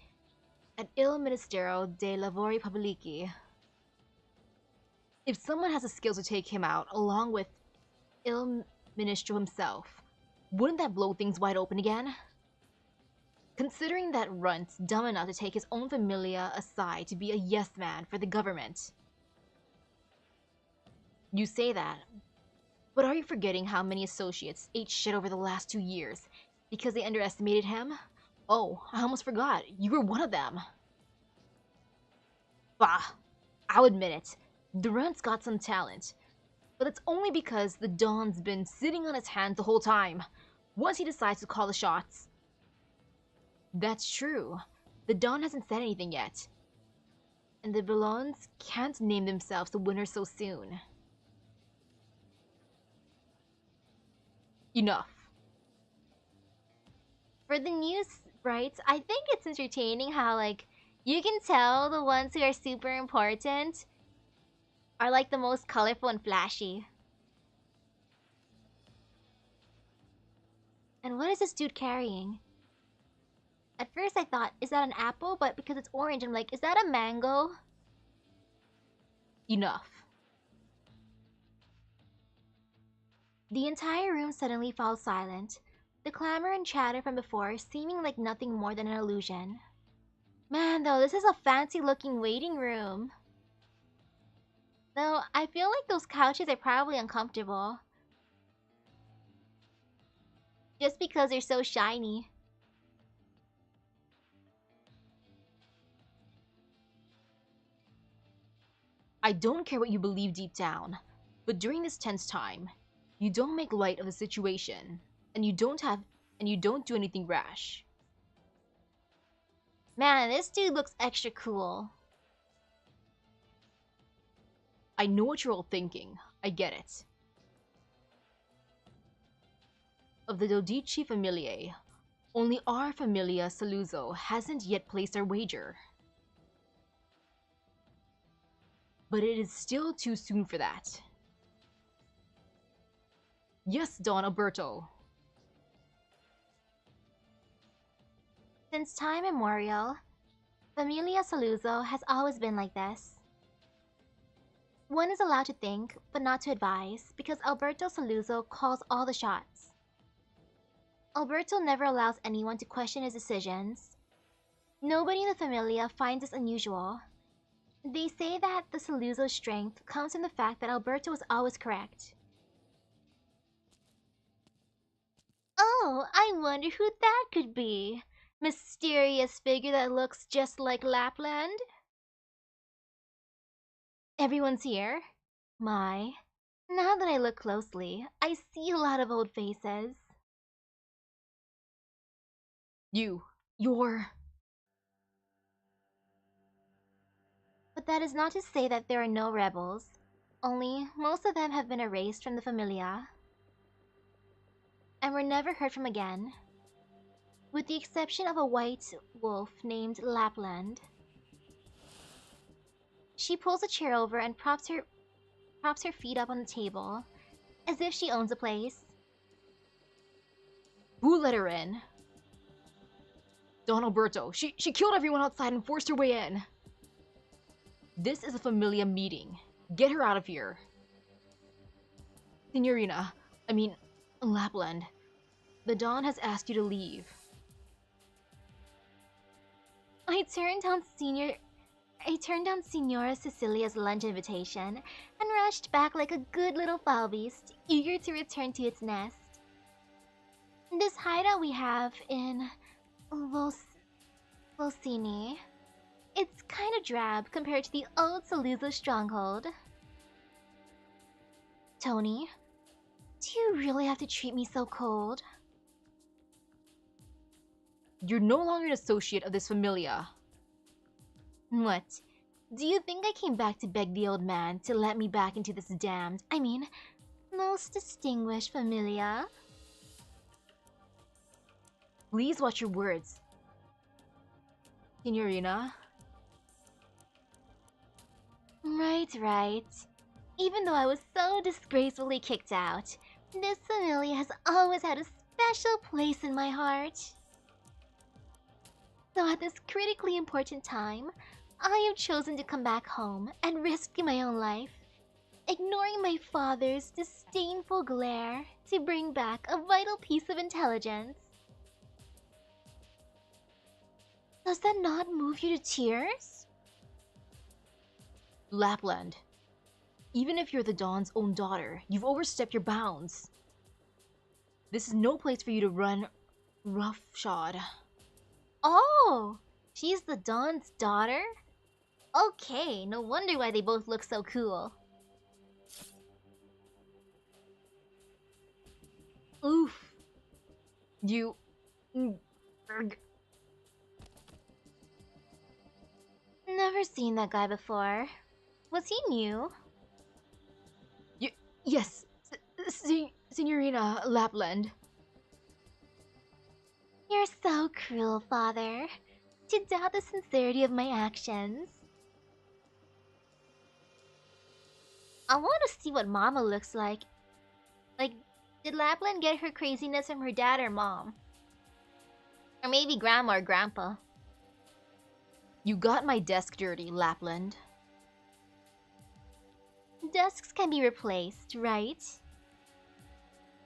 Il Ministero dei Lavori Pubblici. If someone has the skills to take him out, along with Il Ministro himself, wouldn't that blow things wide open again? Considering that Runt's dumb enough to take his own familia aside to be a yes man for the government. You say that, but are you forgetting how many associates ate shit over the last 2 years because they underestimated him? Oh, I almost forgot, you were one of them. Bah, I'll admit it, Durant's got some talent, but it's only because the Don's been sitting on his hands the whole time, once he decides to call the shots. That's true, the Don hasn't said anything yet, and the Villons can't name themselves the winner so soon. Enough. For the news sprites, I think it's entertaining how, like, you can tell the ones who are super important are, like, the most colorful and flashy. And what is this dude carrying? At first I thought, is that an apple? But because it's orange, I'm like, is that a mango? Enough. The entire room suddenly fell silent, the clamor and chatter from before seeming like nothing more than an illusion. Man, though, this is a fancy-looking waiting room. Though, I feel like those couches are probably uncomfortable. Just because they're so shiny. I don't care what you believe deep down, but during this tense time, you don't make light of the situation, and you don't do anything rash. Man, this dude looks extra cool. I know what you're all thinking. I get it. Of the Dodici Familiae, only our Familia Saluzzo hasn't yet placed our wager. But it is still too soon for that. Yes, Don Alberto. Since time immemorial, Familia Saluzzo has always been like this. One is allowed to think, but not to advise, because Alberto Saluzzo calls all the shots. Alberto never allows anyone to question his decisions. Nobody in the Familia finds this unusual. They say that the Saluzzo's strength comes from the fact that Alberto is always correct. Oh, I wonder who that could be. Mysterious figure that looks just like Lapland? Everyone's here? My. Now that I look closely, I see a lot of old faces. You're... But that is not to say that there are no rebels. Only, most of them have been erased from the Familia. And were never heard from again. With the exception of a white wolf named Lapland. She pulls a chair over and props her feet up on the table, as if she owns a place. Who let her in? Don Alberto. She killed everyone outside and forced her way in. This is a Familia meeting. Get her out of here. Signorina, I mean, Lapland. The Don has asked you to leave. I turned down Signora Cecilia's lunch invitation and rushed back like a good little foul beast, eager to return to its nest. This hideout we have in Volsini, it's kind of drab compared to the old Saluzzo stronghold. Tony, do you really have to treat me so cold? You're no longer an associate of this Familia. What? Do you think I came back to beg the old man to let me back into this damned, most distinguished Familia? Please watch your words. Signorina? Right. Even though I was so disgracefully kicked out, this Familia has always had a special place in my heart. So at this critically important time, I have chosen to come back home and risk my own life, ignoring my father's disdainful glare to bring back a vital piece of intelligence. Does that not move you to tears? Lapland. Even if you're the Don's own daughter, you've overstepped your bounds. This is no place for you to run roughshod. Oh, she's the Don's daughter? Okay, no wonder why they both look so cool. Oof. Never seen that guy before. Was he new? Yes, Signorina Lapland. You're so cruel, father. To doubt the sincerity of my actions. I want to see what Mama looks like. Like, did Lapland get her craziness from her dad or mom? Or maybe Grandma or Grandpa. You got my desk dirty, Lapland. Desks can be replaced, right?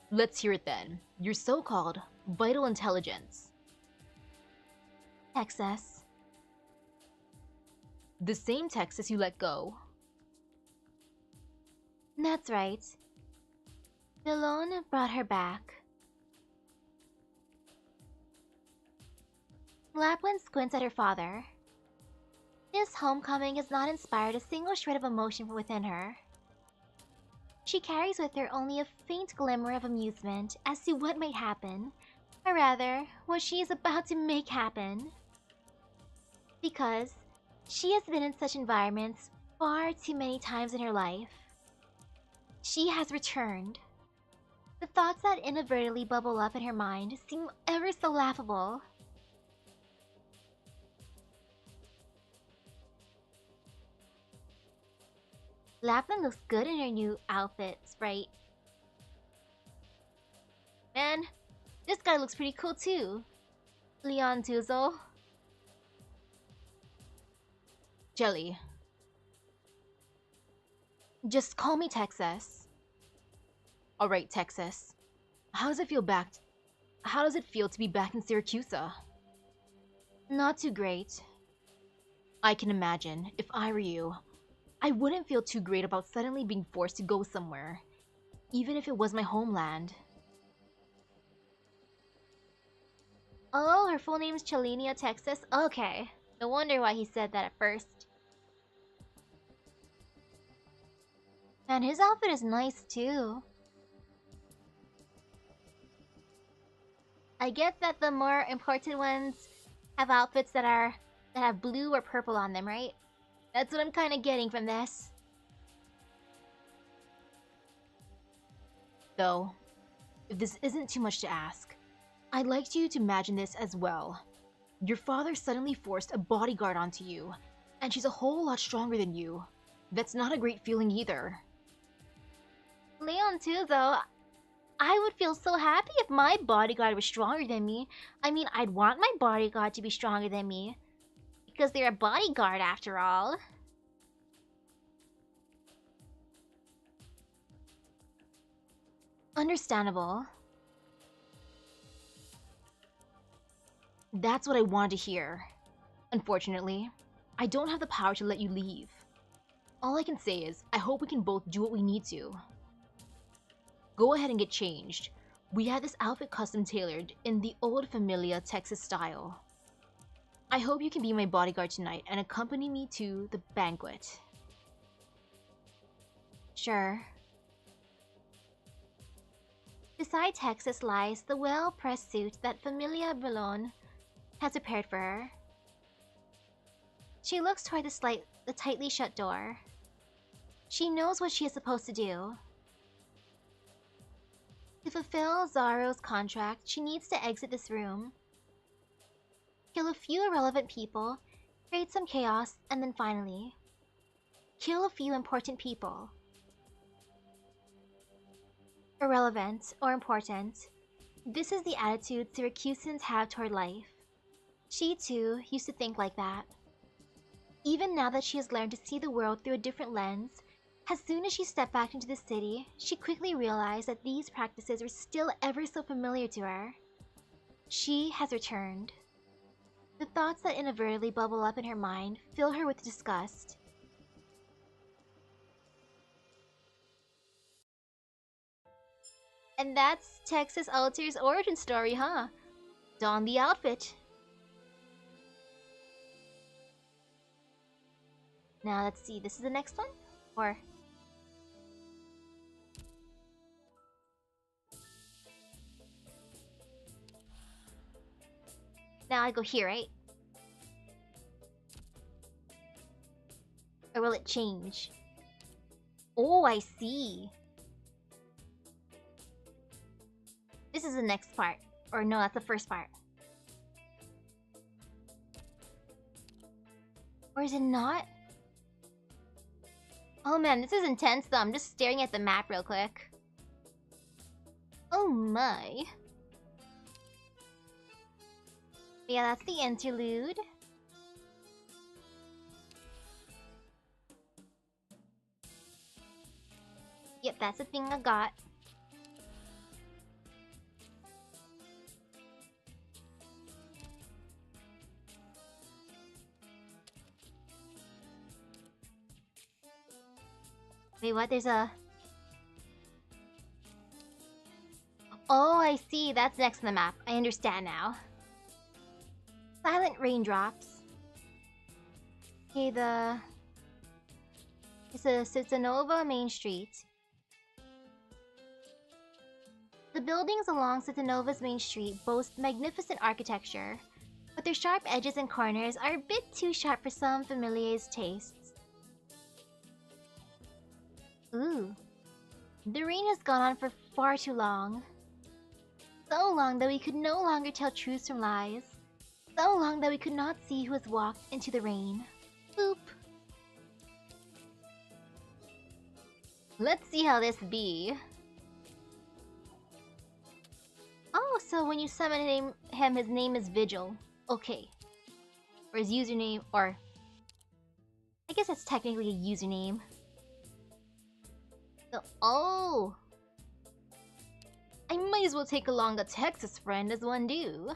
Let's hear it then. Your so-called vital intelligence. Texas. The same Texas you let go. That's right. Delone brought her back. Lapland squints at her father. This homecoming has not inspired a single shred of emotion from within her. She carries with her only a faint glimmer of amusement as to what might happen, or rather, what she is about to make happen. Because she has been in such environments far too many times in her life. She has returned. The thoughts that inadvertently bubble up in her mind seem ever so laughable. Lapland looks good in her new outfits, right? Man, this guy looks pretty cool too. Leon Tuzo. Jelly. Just call me Texas. Alright, Texas. How does it feel back How does it feel to be back in Siracusa? Not too great. I can imagine, if I were you, I wouldn't feel too great about suddenly being forced to go somewhere, even if it was my homeland. Oh, her full name is Chelenia, Texas? Okay. No wonder why he said that at first. Man, his outfit is nice too. I get that the more important ones have outfits that have blue or purple on them, right? That's what I'm kind of getting from this. Though, if this isn't too much to ask, I'd like you to imagine this as well. Your father suddenly forced a bodyguard onto you, and she's a whole lot stronger than you. That's not a great feeling either. Leon too, though. I would feel so happy if my bodyguard was stronger than me. I mean, I'd want my bodyguard to be stronger than me. Because they're a bodyguard after all. Understandable. That's what I wanted to hear. Unfortunately, I don't have the power to let you leave. All I can say is, I hope we can both do what we need to. Go ahead and get changed. We had this outfit custom tailored in the old Familia Texas style. I hope you can be my bodyguard tonight and accompany me to the banquet. Sure. Beside Texas lies the well-pressed suit that Familia Bellone has prepared for her. She looks toward the tightly shut door. She knows what she is supposed to do. To fulfill Zaro's contract, she needs to exit this room, kill a few irrelevant people, create some chaos, and then finally, kill a few important people. Irrelevant or important, this is the attitude Syracusans have toward life. She too used to think like that. Even now that she has learned to see the world through a different lens, as soon as she stepped back into the city, she quickly realized that these practices were still ever so familiar to her. She has returned. The thoughts that inadvertently bubble up in her mind fill her with disgust. And that's Texas Alter's origin story, huh? Don the outfit. Now let's see, this is the next one? Or... now I go here, right? Or will it change? Oh, I see. This is the next part. Or no, that's the first part. Or is it not? Oh man, this is intense though. I'm just staring at the map real quick. Oh my. Yeah, that's the interlude. Yep, that's the thing I got. Wait, what? There's a... oh, I see. That's next on the map. I understand now. Silent raindrops. Okay, it's a Citanova Main Street. The buildings along Citanova's Main Street boast magnificent architecture, but their sharp edges and corners are a bit too sharp for some familiar's tastes. Ooh. The rain has gone on for far too long. So long that we could no longer tell truths from lies. So long that we could not see who has walked into the rain. Boop. Let's see how this be. Oh, so when you summon him, his name is Vigil. Okay. Or his username, or... I guess that's technically a username. So, oh! I might as well take along a Texas friend as one do.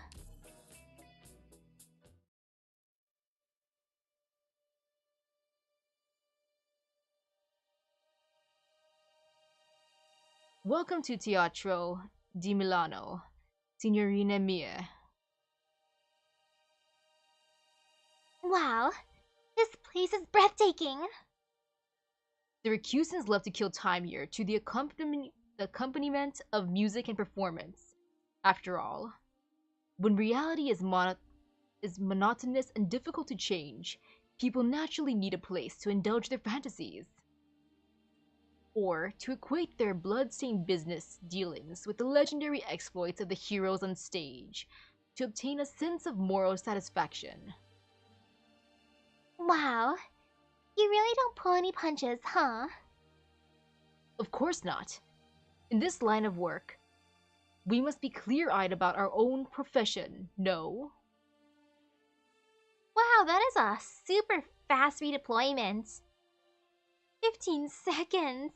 Welcome to Teatro di Milano, Signorina Mia. Wow, this place is breathtaking. Syracusans love to kill time here to the accompaniment of music and performance. After all, when reality is monotonous and difficult to change, people naturally need a place to indulge their fantasies. Or to equate their blood-stained business dealings with the legendary exploits of the heroes on stage, to obtain a sense of moral satisfaction. Wow, you really don't pull any punches, huh? Of course not. In this line of work, we must be clear-eyed about our own profession, no? Wow, that is a super fast redeployment. 15 seconds.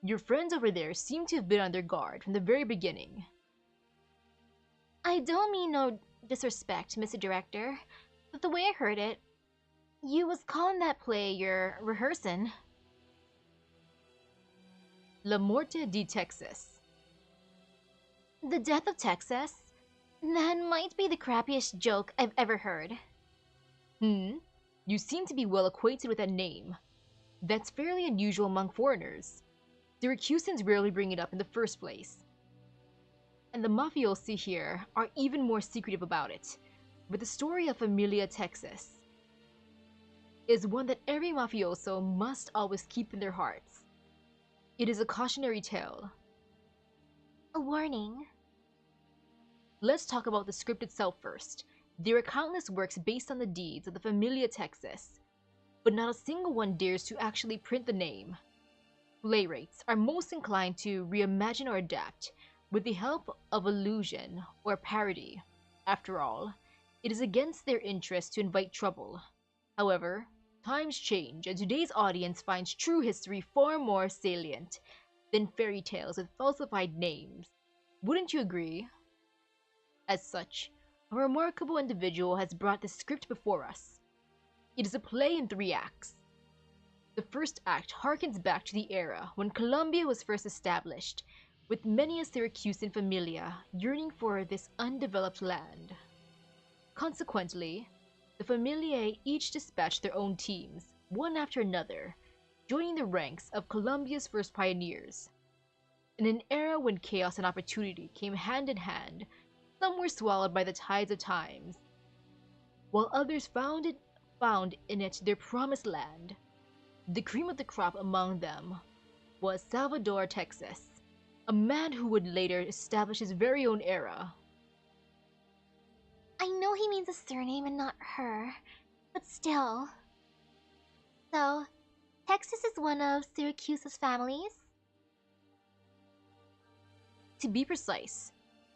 Your friends over there seem to have been on their guard from the very beginning. I don't mean no disrespect, Mr. Director, but the way I heard it, you was calling that play you're rehearsing. La Morte di Texas. The Death of Texas? That might be the crappiest joke I've ever heard. You seem to be well acquainted with that name. That's fairly unusual among foreigners. Syracusans rarely bring it up in the first place. And the mafiosi here are even more secretive about it. But the story of Familia Texas is one that every mafioso must always keep in their hearts. It is a cautionary tale. A warning. Let's talk about the script itself first. There are countless works based on the deeds of the Familia Texas, but not a single one dares to actually print the name. Playwrights are most inclined to reimagine or adapt with the help of allusion or parody. After all, it is against their interest to invite trouble. However, times change and today's audience finds true history far more salient than fairy tales with falsified names. Wouldn't you agree? As such, a remarkable individual has brought the script before us. It is a play in 3 acts. The first act harkens back to the era when Colombia was first established, with many a Syracusan familia yearning for this undeveloped land. Consequently, the familiae each dispatched their own teams, one after another, joining the ranks of Colombia's first pioneers. In an era when chaos and opportunity came hand in hand, some were swallowed by the tides of times, while others found in it their promised land. The cream of the crop among them was Salvador Texas, a man who would later establish his very own era. I know he means a surname and not her, but still. So, Texas is one of Syracusa's families? To be precise,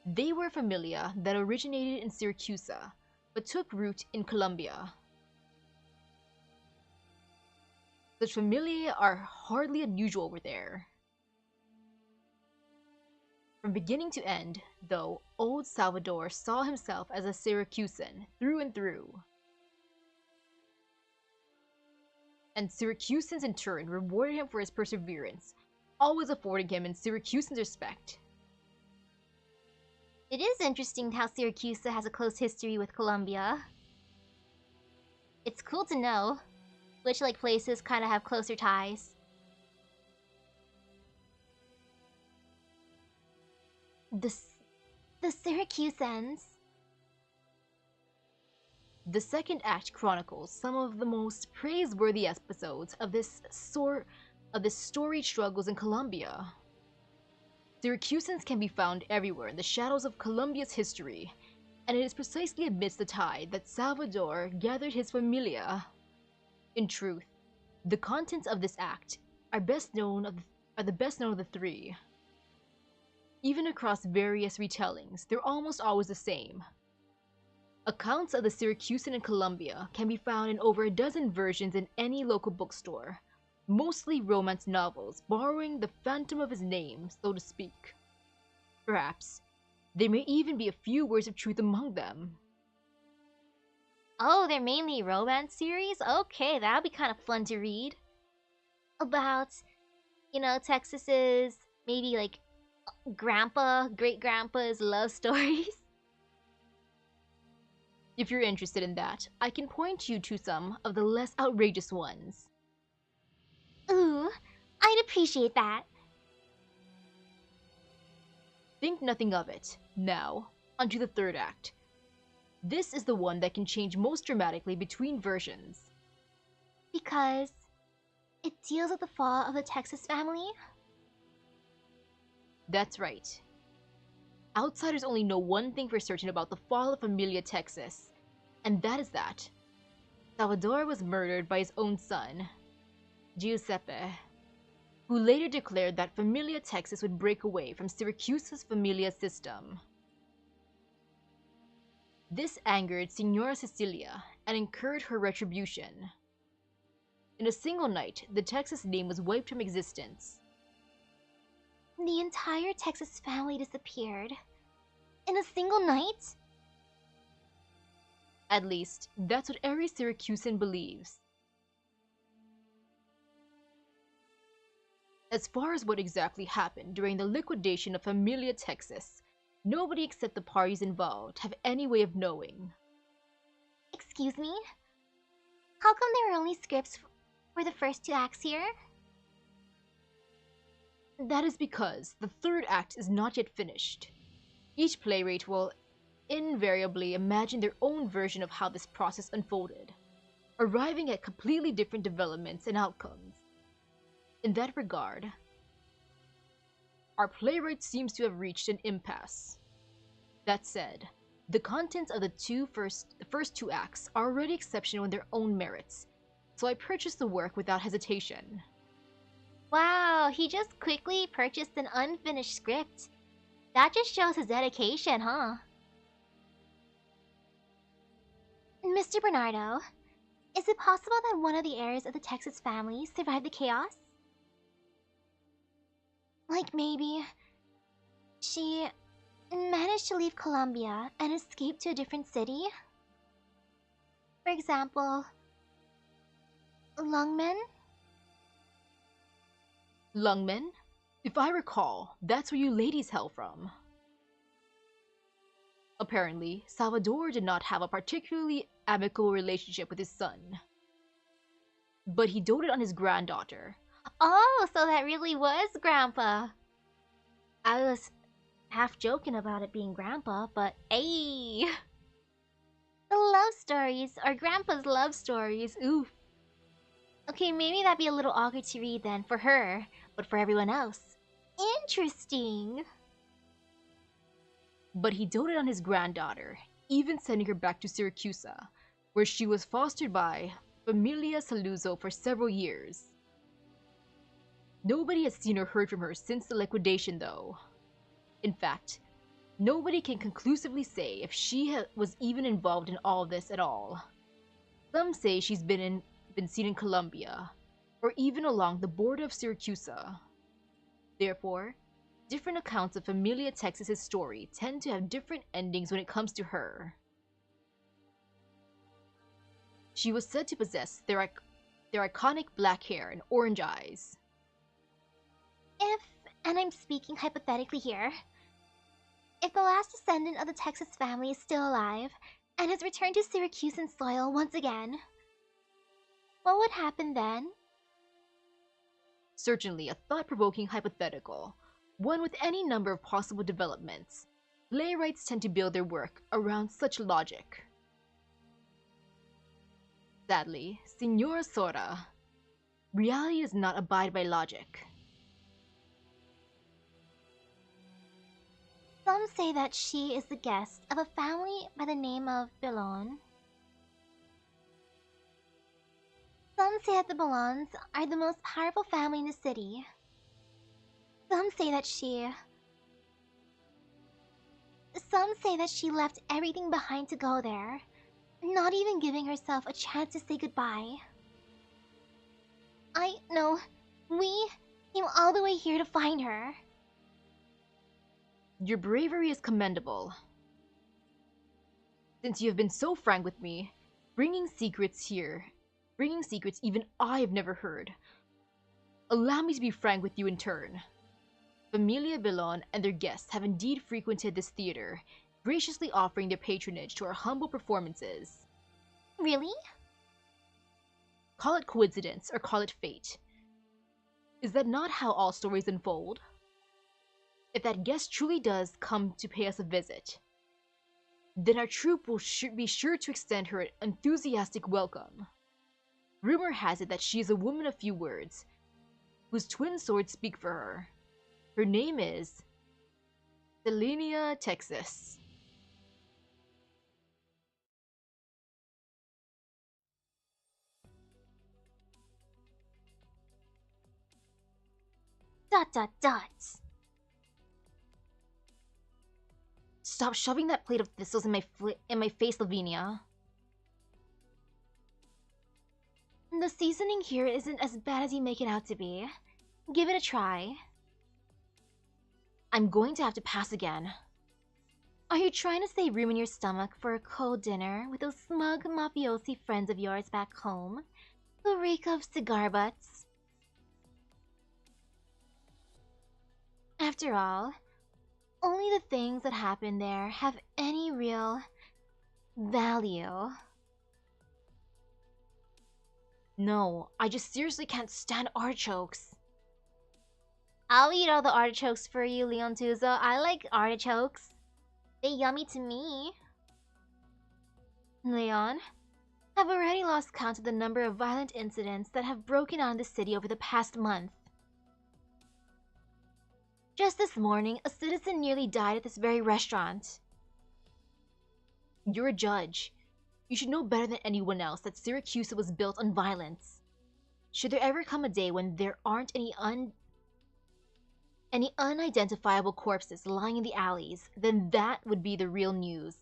they were a familia that originated in Siracusa, but took root in Colombia. Such familia are hardly unusual over there. From beginning to end, though, old Salvador saw himself as a Syracusan through and through. And Syracusans in turn rewarded him for his perseverance, always affording him in Syracusans respect. It is interesting how Siracusa has a close history with Colombia. It's cool to know which places kind of have closer ties. The Syracusans. The second act chronicles some of the most praiseworthy episodes of this storied struggles in Colombia. Syracusans can be found everywhere in the shadows of Colombia's history, and it is precisely amidst the tide that Salvador gathered his familia. In truth, the contents of this act are the best known of the 3. Even across various retellings, they're almost always the same. Accounts of the Syracusan in Colombia can be found in over a dozen versions in any local bookstore, Mostly romance novels, borrowing the phantom of his name, so to speak. Perhaps there may even be a few words of truth among them. Oh, they're mainly romance series? Okay, that'll be kind of fun to read. About, Texas's maybe like grandpa, great grandpa's love stories. If you're interested in that, I can point you to some of the less outrageous ones. Ooh, I'd appreciate that. Think nothing of it. Now, onto the third act. This is the one that can change most dramatically between versions. Because it deals with the fall of the Texas family? That's right. Outsiders only know one thing for certain about the fall of Familia Texas, and that is that Salvador was murdered by his own son, Giuseppe, who later declared that Familia Texas would break away from Siracusa's Familia system. This angered Signora Cecilia and incurred her retribution. In a single night, the Texas name was wiped from existence. The entire Texas family disappeared. In a single night? At least, that's what every Syracusan believes. As far as what exactly happened during the liquidation of Familia Texas, nobody except the parties involved have any way of knowing. Excuse me? How come there are only scripts for the first 2 acts here? That is because the third act is not yet finished. Each playwright will invariably imagine their own version of how this process unfolded, arriving at completely different developments and outcomes. In that regard, our playwright seems to have reached an impasse. That said, the contents of the first two acts are already exceptional in their own merits, so I purchased the work without hesitation. Wow, he just quickly purchased an unfinished script. That just shows his dedication, huh? Mr. Bernardo, is it possible that one of the heirs of the Texas family survived the chaos? Like maybe she managed to leave Colombia and escape to a different city? For example, Lungmen? Lungmen? If I recall, that's where you ladies hail from. Apparently, Salvador did not have a particularly amicable relationship with his son. But he doted on his granddaughter. Oh, so that really was Grandpa. I was half joking about it being Grandpa, but hey! The love stories, or Grandpa's love stories, oof. Okay, maybe that'd be a little awkward to read then for her, but for everyone else, interesting. But he doted on his granddaughter, even sending her back to Siracusa, where she was fostered by Familia Saluzzo for several years. Nobody has seen or heard from her since the liquidation, though. In fact, nobody can conclusively say if she was even involved in all this at all. Some say she's been seen in Colombia, or even along the border of Siracusa. Therefore, different accounts of Familia Texas's story tend to have different endings when it comes to her. She was said to possess their iconic black hair and orange eyes. If, and I'm speaking hypothetically here, if the last descendant of the Texas family is still alive and has returned to Syracusan soil once again, what would happen then? Certainly a thought-provoking hypothetical, one with any number of possible developments. Playwrights tend to build their work around such logic. Sadly, Signora Sora, reality does not abide by logic. Some say that she is the guest of a family by the name of Bellon. Some say that the Bellons are the most powerful family in the city. Some say that she left everything behind to go there, not even giving herself a chance to say goodbye. No, we came all the way here to find her. Your bravery is commendable. Since you have been so frank with me, bringing secrets even I've never heard. Allow me to be frank with you in turn. Familia Bellon and their guests have indeed frequented this theater, graciously offering their patronage to our humble performances. Really? Call it coincidence or call it fate. Is that not how all stories unfold? If that guest truly does come to pay us a visit, then our troupe will be sure to extend her an enthusiastic welcome. Rumor has it that she is a woman of few words, whose twin swords speak for her. Her name is Selenia Texas. Dot dot dot. Stop shoving that plate of thistles in my face, Lavinia. The seasoning here isn't as bad as you make it out to be. Give it a try. I'm going to have to pass again. Are you trying to save room in your stomach for a cold dinner with those smug mafiosi friends of yours back home who reek of cigar butts? After all, only the things that happen there have any real value. No, I just seriously can't stand artichokes. I'll eat all the artichokes for you, Leontuzo. I like artichokes. They're yummy to me. Leon, I've already lost count of the number of violent incidents that have broken out in the city over the past month. Just this morning, a citizen nearly died at this very restaurant. You're a judge. You should know better than anyone else that Siracusa was built on violence. Should there ever come a day when there aren't any unidentifiable corpses lying in the alleys, then that would be the real news.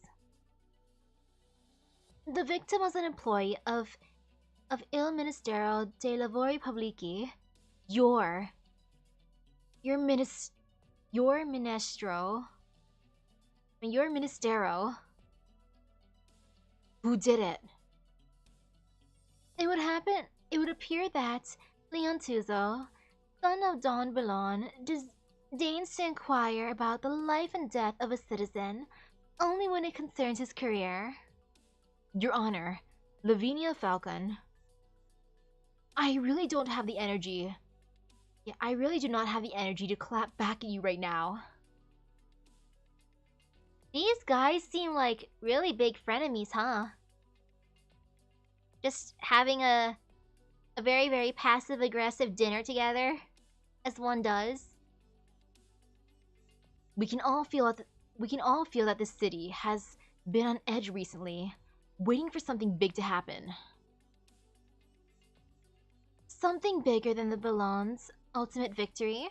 The victim was an employee of Il Ministero dei Lavori Pubblici. Your ministero. Who did it? It would appear that Leontuzo, son of Don Bellon, deigns to inquire about the life and death of a citizen only when it concerns his career. Your Honor, Lavinia Falcon. I really do not have the energy to clap back at you right now. These guys seem like really big frenemies, huh? Just having a very, very passive-aggressive dinner together, as one does. We can all feel that this city has been on edge recently, waiting for something big to happen. Something bigger than the Bellon's ultimate victory?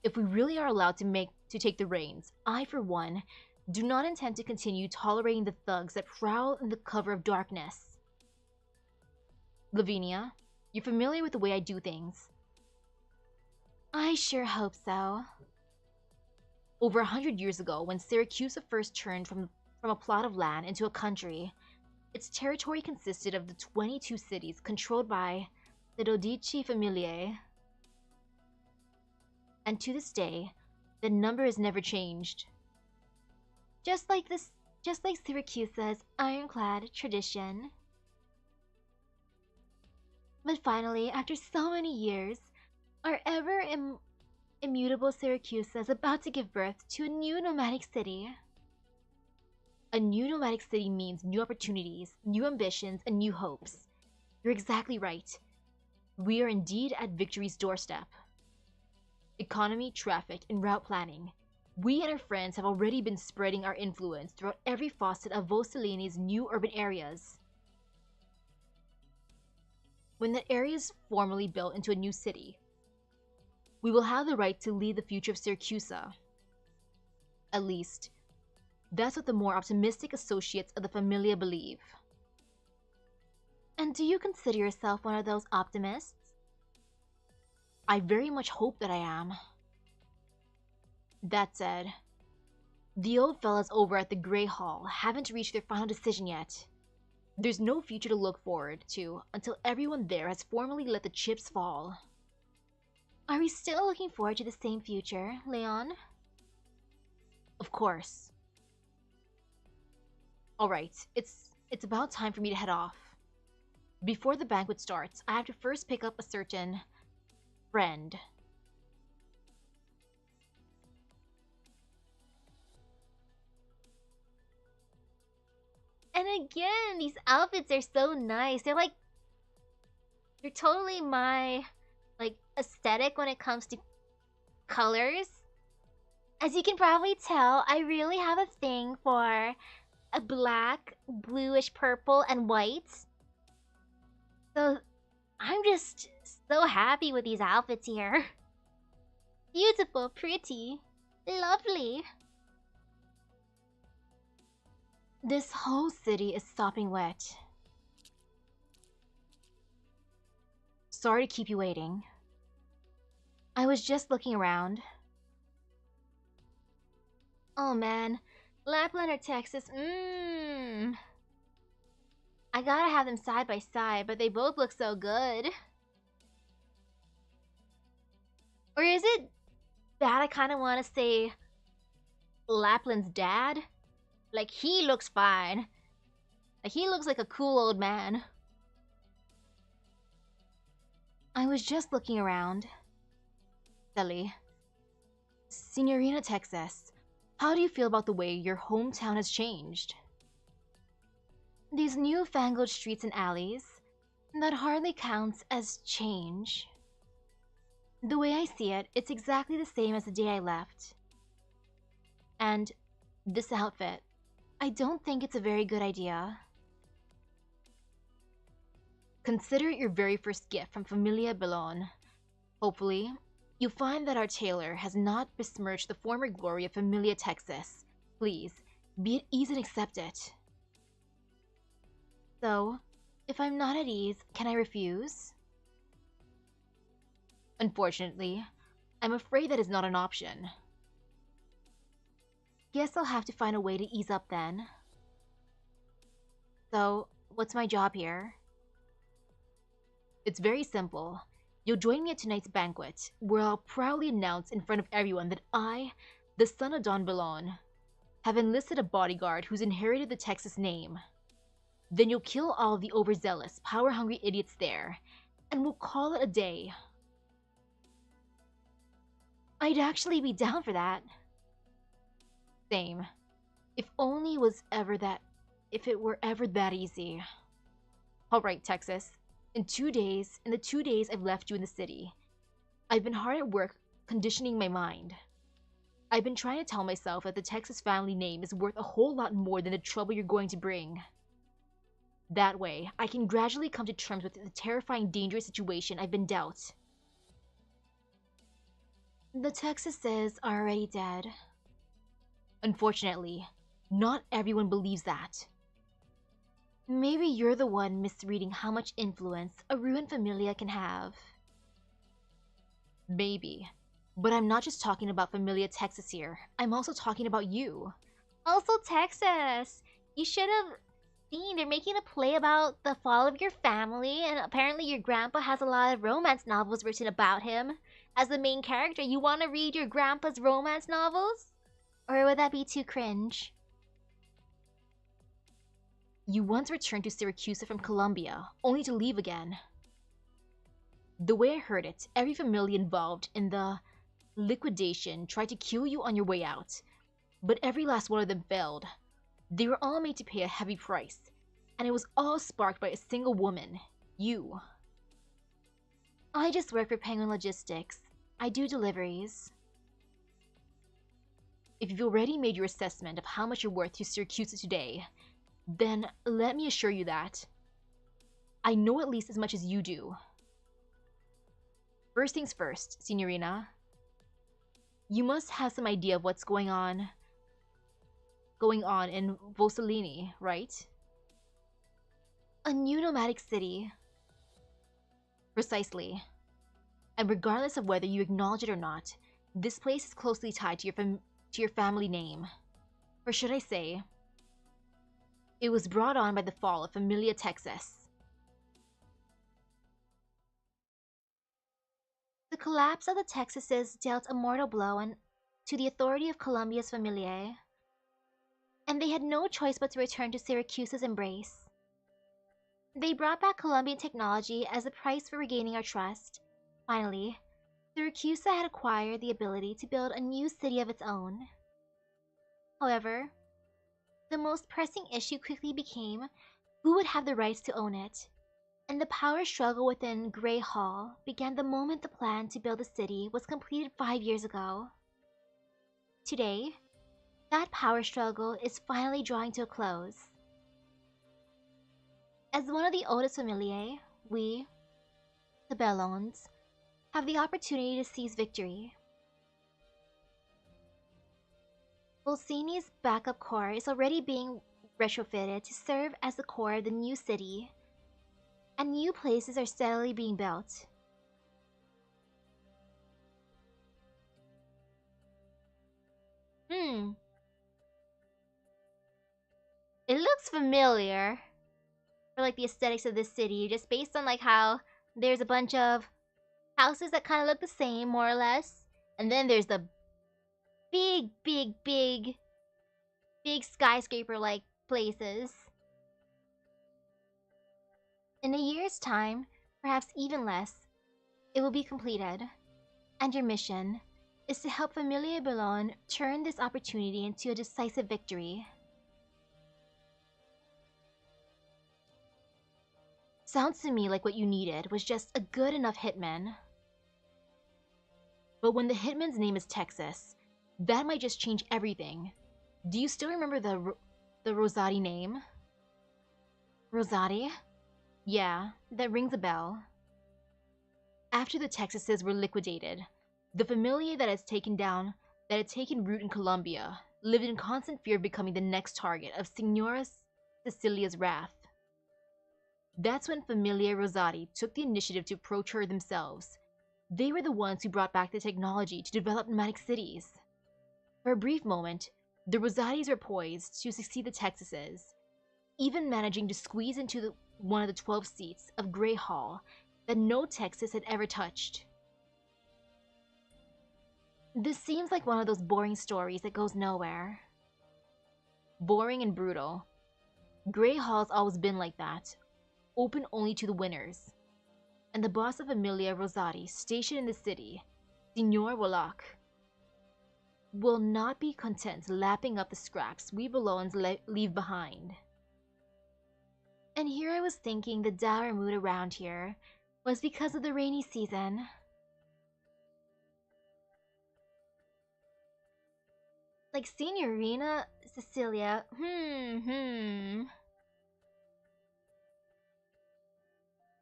If we really are allowed to take the reins, I, for one, do not intend to continue tolerating the thugs that prowl in the cover of darkness. Lavinia, you're familiar with the way I do things. I sure hope so. Over 100 years ago, when Siracusa first turned from a plot of land into a country, its territory consisted of the 22 cities controlled by the Dodici Familiae. And to this day, the number has never changed. Just like Siracusa's ironclad tradition. But finally, after so many years, our immutable Siracusa is about to give birth to a new nomadic city. A new nomadic city means new opportunities, new ambitions, and new hopes. You're exactly right. We are indeed at victory's doorstep. Economy, traffic, and route planning. We and our friends have already been spreading our influence throughout every facet of Voselini's new urban areas. When that area is formally built into a new city, we will have the right to lead the future of Siracusa. At least, that's what the more optimistic associates of the Familia believe. And do you consider yourself one of those optimists? I very much hope that I am. That said, the old fellas over at the Grey Hall haven't reached their final decision yet. There's no future to look forward to until everyone there has formally let the chips fall. Are we still looking forward to the same future, Leon? Of course. Alright, it's about time for me to head off. Before the banquet starts, I have to first pick up a certain friend. And again, these outfits are so nice. They're totally my, like, aesthetic when it comes to colors. As you can probably tell, I really have a thing for a black, bluish purple, and white. So, I'm just so happy with these outfits here. Beautiful, pretty, lovely. This whole city is sopping wet. Sorry to keep you waiting. I was just looking around. Oh man, Lapland or Texas, I gotta have them side by side, but they both look so good. Or is it that I kind of want to say Lapland's dad? Like, he looks fine. Like, he looks like a cool old man. I was just looking around. Sally. Signorina Texas, how do you feel about the way your hometown has changed? These newfangled streets and alleys, that hardly counts as change. The way I see it, it's exactly the same as the day I left. And this outfit, I don't think it's a very good idea. Consider it your very first gift from Familia Bellon. Hopefully, you find that our tailor has not besmirched the former glory of Familia Texas. Please, be at ease and accept it. So, if I'm not at ease, can I refuse? Unfortunately, I'm afraid that is not an option. Guess I'll have to find a way to ease up then. So, what's my job here? It's very simple. You'll join me at tonight's banquet, where I'll proudly announce in front of everyone that I, the son of Don Bellon, have enlisted a bodyguard who's inherited the Texas name. Then you'll kill all the overzealous, power-hungry idiots there, and we'll call it a day. I'd actually be down for that. Same. If it were ever that easy. Alright, Texas. In the 2 days I've left you in the city, I've been hard at work conditioning my mind. I've been trying to tell myself that the Texas family name is worth a whole lot more than the trouble you're going to bring. That way, I can gradually come to terms with the terrifying, dangerous situation I've been dealt. The Texases are already dead. Unfortunately, not everyone believes that. Maybe you're the one misreading how much influence a ruined familia can have. Maybe. But I'm not just talking about Familia Texas here. I'm also talking about you. Also Texas! You should have seen, they're making a play about the fall of your family, and apparently your grandpa has a lot of romance novels written about him. As the main character, you want to read your grandpa's romance novels? Or would that be too cringe? You once returned to Siracusa from Colombia, only to leave again. The way I heard it, every family involved in the liquidation tried to kill you on your way out, but every last one of them failed. They were all made to pay a heavy price, and it was all sparked by a single woman, you. I just work for Penguin Logistics. I do deliveries. If you've already made your assessment of how much you're worth to Siracusa today, then let me assure you that I know at least as much as you do. First things first, Signorina. You must have some idea of what's going on in Vosolini, right? A new nomadic city. Precisely. And regardless of whether you acknowledge it or not, this place is closely tied to your family name. Or should I say, it was brought on by the fall of Familia Texas. The collapse of the Texases dealt a mortal blow to the authority of Columbia's Familiae, and they had no choice but to return to Siracusa's embrace. They brought back Columbian technology as a price for regaining our trust. Finally, Siracusa had acquired the ability to build a new city of its own. However, the most pressing issue quickly became who would have the rights to own it, and the power struggle within Grey Hall began the moment the plan to build the city was completed 5 years ago. Today, that power struggle is finally drawing to a close. As one of the oldest familiae, we, the Bellons, have the opportunity to seize victory. Volsini's backup core is already being retrofitted to serve as the core of the new city, and new places are steadily being built. It looks familiar for like the aesthetics of this city, just based on like how there's a bunch of houses that kind of look the same, more or less, and then there's the big skyscraper-like places. In a year's time, perhaps even less, it will be completed, and your mission is to help Familia Bellon turn this opportunity into a decisive victory. Sounds to me like what you needed was just a good enough hitman. But when the hitman's name is Texas, that might just change everything. Do you still remember the Rosati name? Rosati? Yeah, that rings a bell. After the Texases were liquidated, the familia that had taken root in Colombia lived in constant fear of becoming the next target of Signora Cecilia's wrath. That's when Familia Rosati took the initiative to approach her themselves. They were the ones who brought back the technology to develop nomadic cities. For a brief moment, the Rosatis were poised to succeed the Texases, even managing to squeeze into one of the 12 seats of Grey Hall that no Texas had ever touched. This seems like one of those boring stories that goes nowhere. Boring and brutal. Grey Hall's always been like that, open only to the winners. And the boss of Familia Rosati, stationed in the city, Signor Wallach, will not be content lapping up the scraps we Bellons leave behind. And here I was thinking the dour mood around here was because of the rainy season. Like Signorina Cecilia,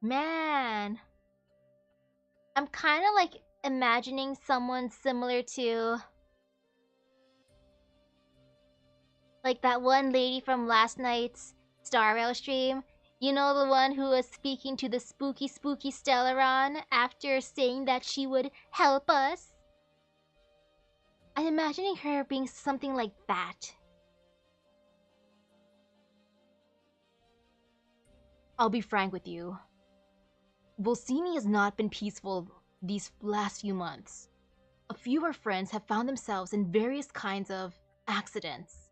Man, I'm kind of like imagining someone similar to like that one lady from last night's Star Rail stream. You know, the one who was speaking to the spooky Stellaron after saying that she would help us? I'm imagining her being something like that. I'll be frank with you. Volsini has not been peaceful these last few months. A few of our friends have found themselves in various kinds of accidents.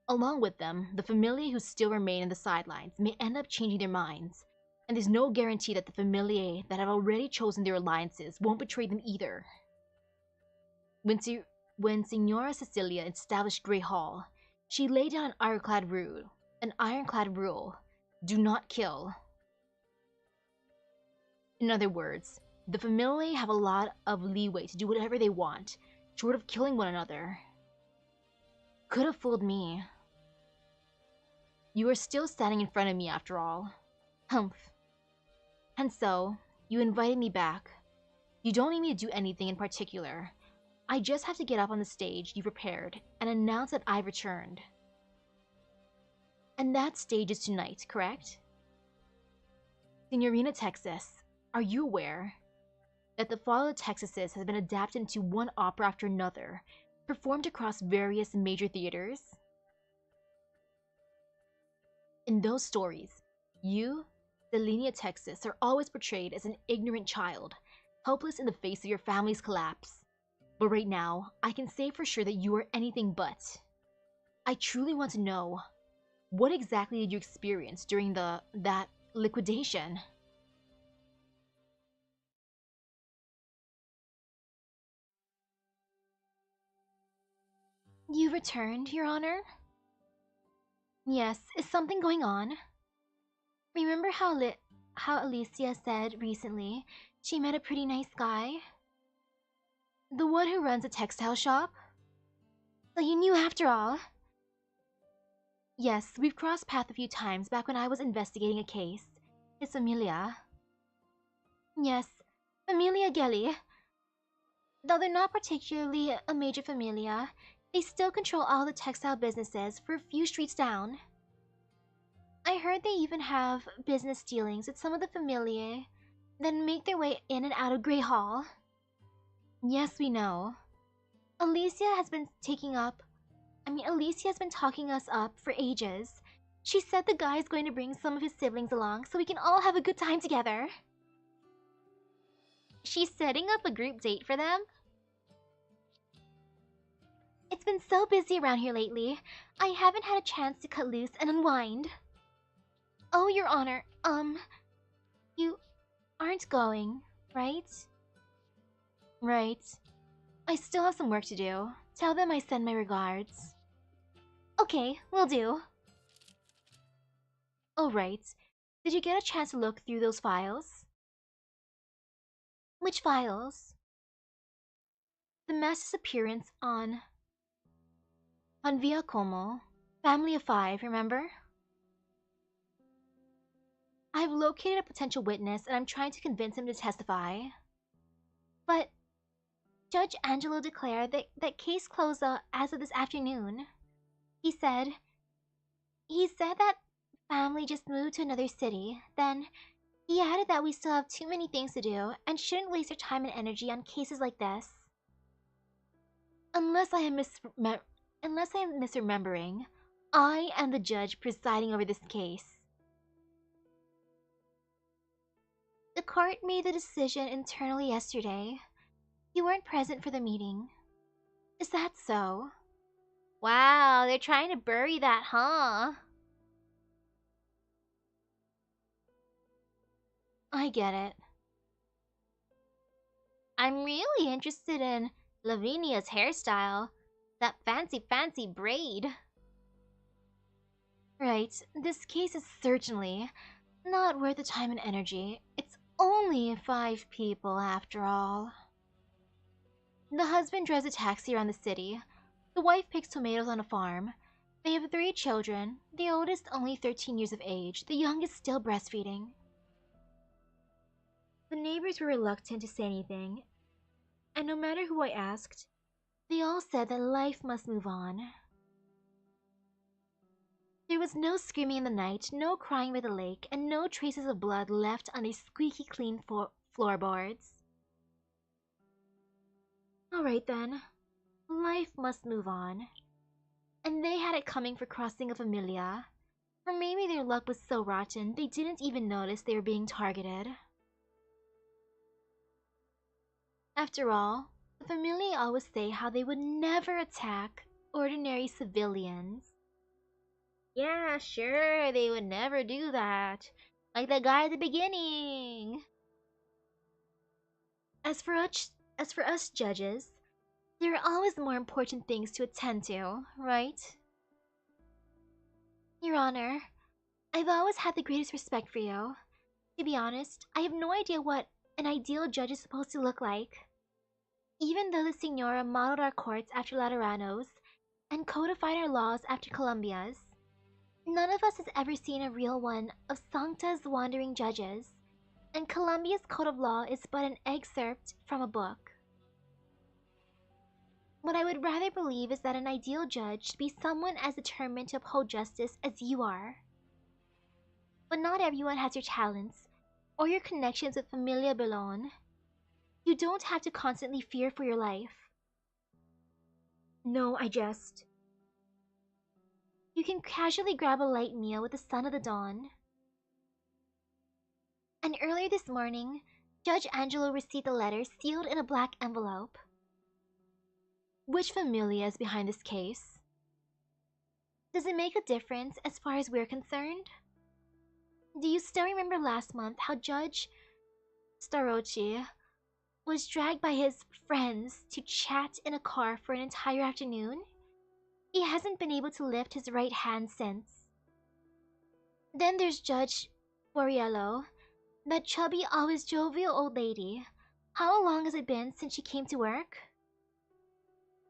Along with them, the familiae who still remain in the sidelines may end up changing their minds, and there's no guarantee that the familiae that have already chosen their alliances won't betray them either. When Signora Cecilia established Grey Hall, she laid down an ironclad rule: do not kill. In other words, the familiae have a lot of leeway to do whatever they want, short of killing one another. Could have fooled me. You are still standing in front of me after all. Humph. And so, you invited me back. You don't need me to do anything in particular. I just have to get up on the stage you prepared and announce that I've returned. And that stage is tonight, correct? Signorina Texas, are you aware that the fall of the Texases has been adapted into one opera after another, performed across various major theaters? In those stories, you, Selenia Texas, are always portrayed as an ignorant child, helpless in the face of your family's collapse. But right now, I can say for sure that you are anything but. I truly want to know, what exactly did you experience during that liquidation? You returned, Your Honor? Yes, is something going on? Remember how Alicia said recently she met a pretty nice guy? The one who runs a textile shop? So you knew after all? Yes, we've crossed paths a few times back when I was investigating a case. His familia. Yes, Familia Gelli. Though they're not particularly a major familia, they still control all the textile businesses for a few streets down. I heard they even have business dealings with some of the familiae, then make their way in and out of Grey Hall. Yes, we know. Alicia has been talking us up for ages. She said the guy is going to bring some of his siblings along so we can all have a good time together. She's setting up a group date for them? It's been so busy around here lately, I haven't had a chance to cut loose and unwind. Oh, Your Honor, you aren't going, right? Right. I still have some work to do. Tell them I send my regards. Okay, will do. Alright. Did you get a chance to look through those files? Which files? The mass disappearance on Via Como. Family of 5, remember? I've located a potential witness and I'm trying to convince him to testify. But Judge Angelo declared that case closed as of this afternoon. He said that family just moved to another city. Then he added that we still have too many things to do and shouldn't waste our time and energy on cases like this. Unless I am misremembering, I am the judge presiding over this case. The court made the decision internally yesterday. You weren't present for the meeting. Is that so? Wow, they're trying to bury that, huh? I get it. I'm really interested in Lavinia's hairstyle. That fancy braid. Right, this case is certainly not worth the time and energy. It's only 5 people after all. The husband drives a taxi around the city. The wife picks tomatoes on a farm. They have 3 children, the oldest only 13 years of age, the youngest still breastfeeding. The neighbors were reluctant to say anything, and no matter who I asked, they all said that life must move on. There was no screaming in the night, no crying by the lake, and no traces of blood left on the squeaky clean floorboards. Alright then, life must move on. And they had it coming for crossing a familia. Or maybe their luck was so rotten they didn't even notice they were being targeted. After all, the familia always say how they would never attack ordinary civilians. Yeah, sure, they would never do that. Like the guy at the beginning. As for us judges, there are always more important things to attend to, right? Your Honor, I've always had the greatest respect for you. To be honest, I have no idea what an ideal judge is supposed to look like. Even though the Signora modeled our courts after Laterano's and codified our laws after Columbia's, none of us has ever seen a real one of Sancta's wandering judges, and Columbia's code of law is but an excerpt from a book. What I would rather believe is that an ideal judge should be someone as determined to uphold justice as you are. But not everyone has your talents, or your connections with Familia Belon, you don't have to constantly fear for your life. No, I just... You can casually grab a light meal with the sun of the dawn. And earlier this morning, Judge Angelo received a letter sealed in a black envelope. Which Familia is behind this case? Does it make a difference as far as we're concerned? Do you still remember last month how Judge Starochi was dragged by his friends to chat in a car for an entire afternoon? He hasn't been able to lift his right hand since. Then there's Judge Boriello, that chubby, always jovial old lady. How long has it been since she came to work?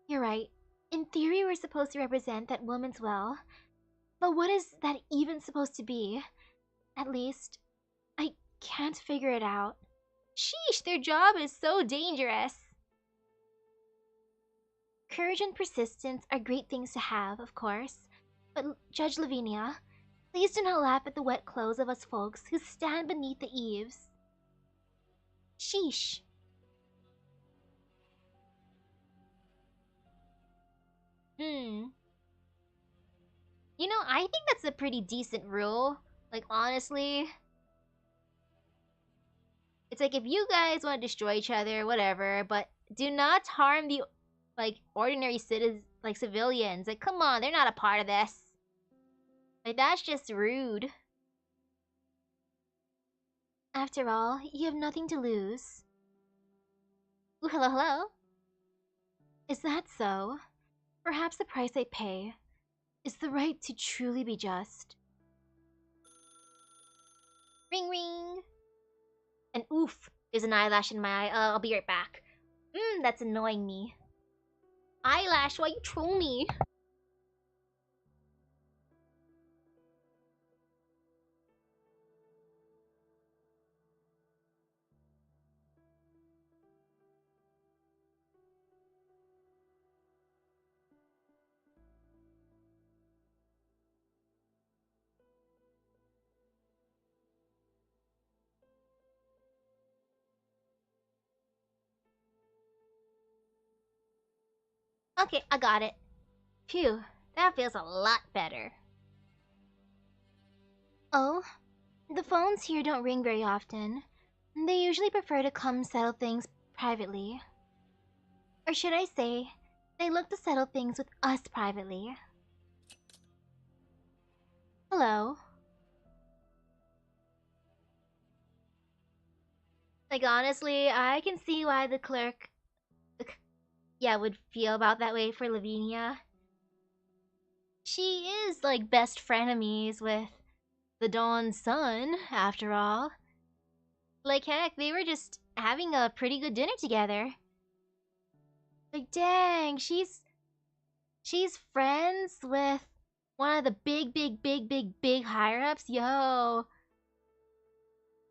You're right. In theory, we're supposed to represent that woman's well. But what is that even supposed to be? At least, I can't figure it out. Sheesh, their job is so dangerous. Courage and persistence are great things to have, of course. But Judge Lavinia, please do not laugh at the wet clothes of us folks who stand beneath the eaves. Sheesh. You know, I think that's a pretty decent rule. Like, honestly. It's like, if you guys want to destroy each other, whatever, but do not harm the, like, ordinary citizens, like, civilians. Like, come on, they're not a part of this. Like, that's just rude. After all, you have nothing to lose. Ooh, hello, hello. Is that so? Perhaps the price I pay is the right to truly be just. Ring ring! And oof, there's an eyelash in my eye. I'll be right back. That's annoying me. Eyelash, why you troll me? Okay, I got it. Phew, that feels a lot better. Oh, the phones here don't ring very often. They usually prefer to come settle things privately. Or should I say, they look to settle things with us privately. Hello. Like, honestly, I can see why the clerk, would feel about that way for Lavinia. She is, like, best frenemies with the Dawn's son, after all. Like, heck, they were just having a pretty good dinner together. Like, dang, she's friends with one of the big higher-ups? Yo.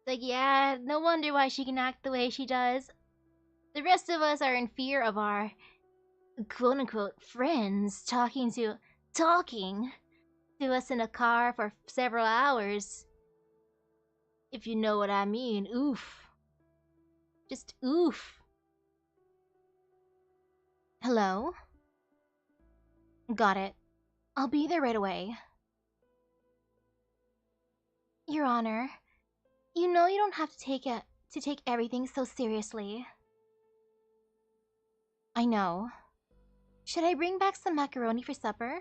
Like, yeah, no wonder why she can act the way she does. The rest of us are in fear of our quote-unquote friends talking to us in a car for several hours. If you know what I mean. Oof. Just oof. Hello? Got it. I'll be there right away. Your Honor, you know you don't have to take everything so seriously. I know. Should I bring back some macaroni for supper?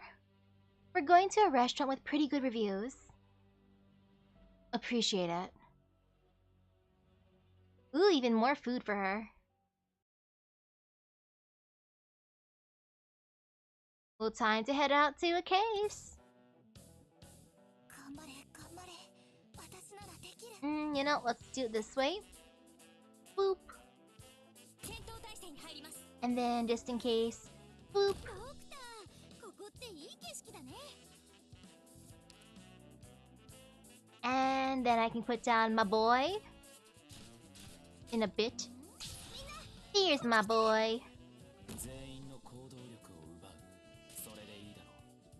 We're going to a restaurant with pretty good reviews. Appreciate it. Ooh, even more food for her. Well, time to head out to a case. You know, let's do it this way. Boop. And then, just in case, boop. And then I can put down my boy. In a bit. Here's my boy.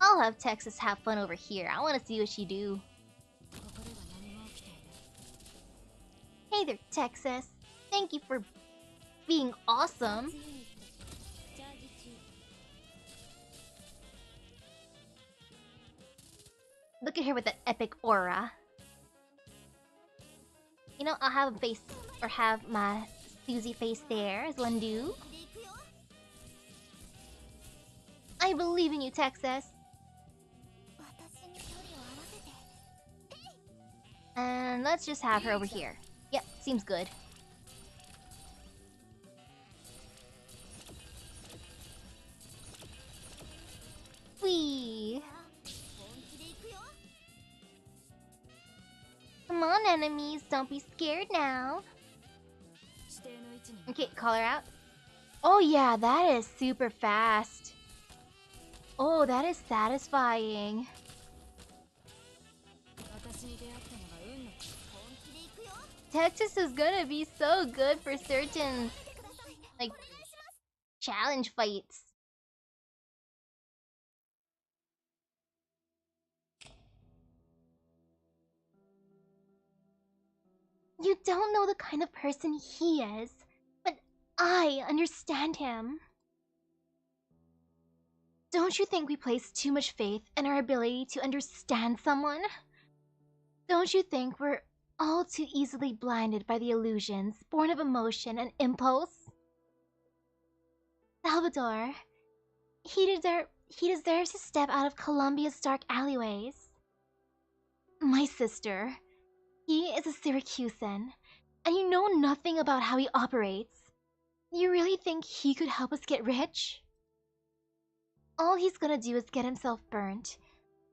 I'll have Texas have fun over here. I want to see what she do. Hey there, Texas. Thank you for being awesome. Look at her with that epic aura. You know, I'll have a face, or have my Susie face there as one do. I believe in you, Texas. And let's just have her over here. Yep, seems good. Whee! Come on, enemies, don't be scared now. Okay, call her out. Oh yeah, that is super fast. Oh, that is satisfying. Texas is gonna be so good for certain, like, challenge fights. You don't know the kind of person he is, but I understand him. Don't you think we place too much faith in our ability to understand someone? Don't you think we're all too easily blinded by the illusions born of emotion and impulse? Salvador, he deserves to step out of Columbia's dark alleyways. My sister, he is a Siracusan, and you know nothing about how he operates. You really think he could help us get rich? All he's gonna do is get himself burnt,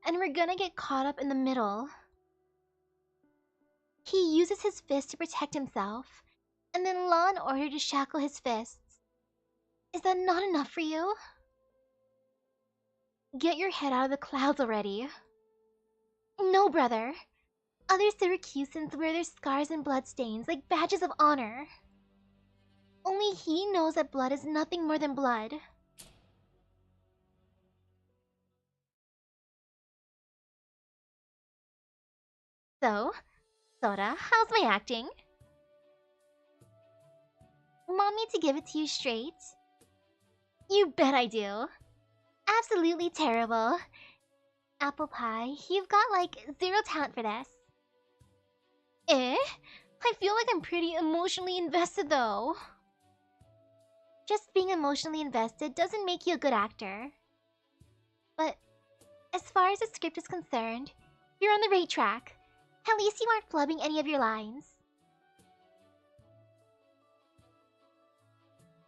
and we're gonna get caught up in the middle. He uses his fist to protect himself, and then law and order to shackle his fists. Is that not enough for you? Get your head out of the clouds already. No, brother. Other Syracusans wear their scars and bloodstains like badges of honor. Only he knows that blood is nothing more than blood. So, Sora, how's my acting? Want me to give it to you straight? You bet I do. Absolutely terrible. Apple pie, you've got like zero talent for this. Eh? I feel like I'm pretty emotionally invested though. Just being emotionally invested doesn't make you a good actor. But as far as the script is concerned, you're on the right track. At least you aren't flubbing any of your lines.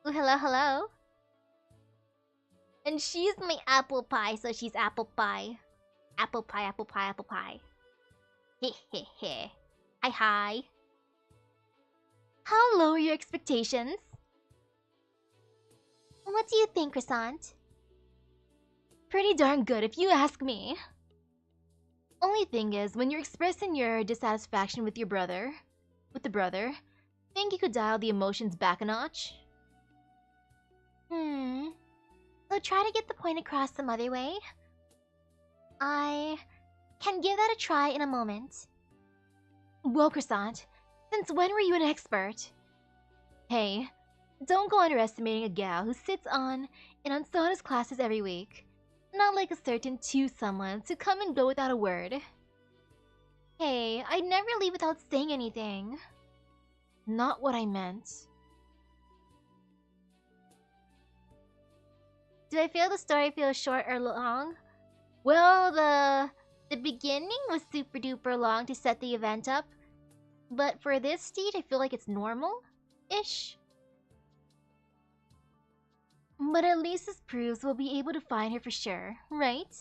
Ooh, hello, hello. And she's my apple pie, so she's apple pie. Apple pie, apple pie, apple pie. Heh heh heh. Hi hi. How low are your expectations? What do you think, Croissant? Pretty darn good if you ask me. Only thing is, when you're expressing your dissatisfaction with the brother, think you could dial the emotions back a notch? So try to get the point across some other way. I can give that a try in a moment. Whoa, Croissant, since when were you an expert? Hey, don't go underestimating a gal who sits on and on Soda's classes every week. Not like a certain someone to come and go without a word. Hey, I'd never leave without saying anything. Not what I meant. Do I feel the story feels short or long? Well, the beginning was super duper long to set the event up. But for this stage, I feel like it's normal-ish. But at least this proves we'll be able to find her for sure, right?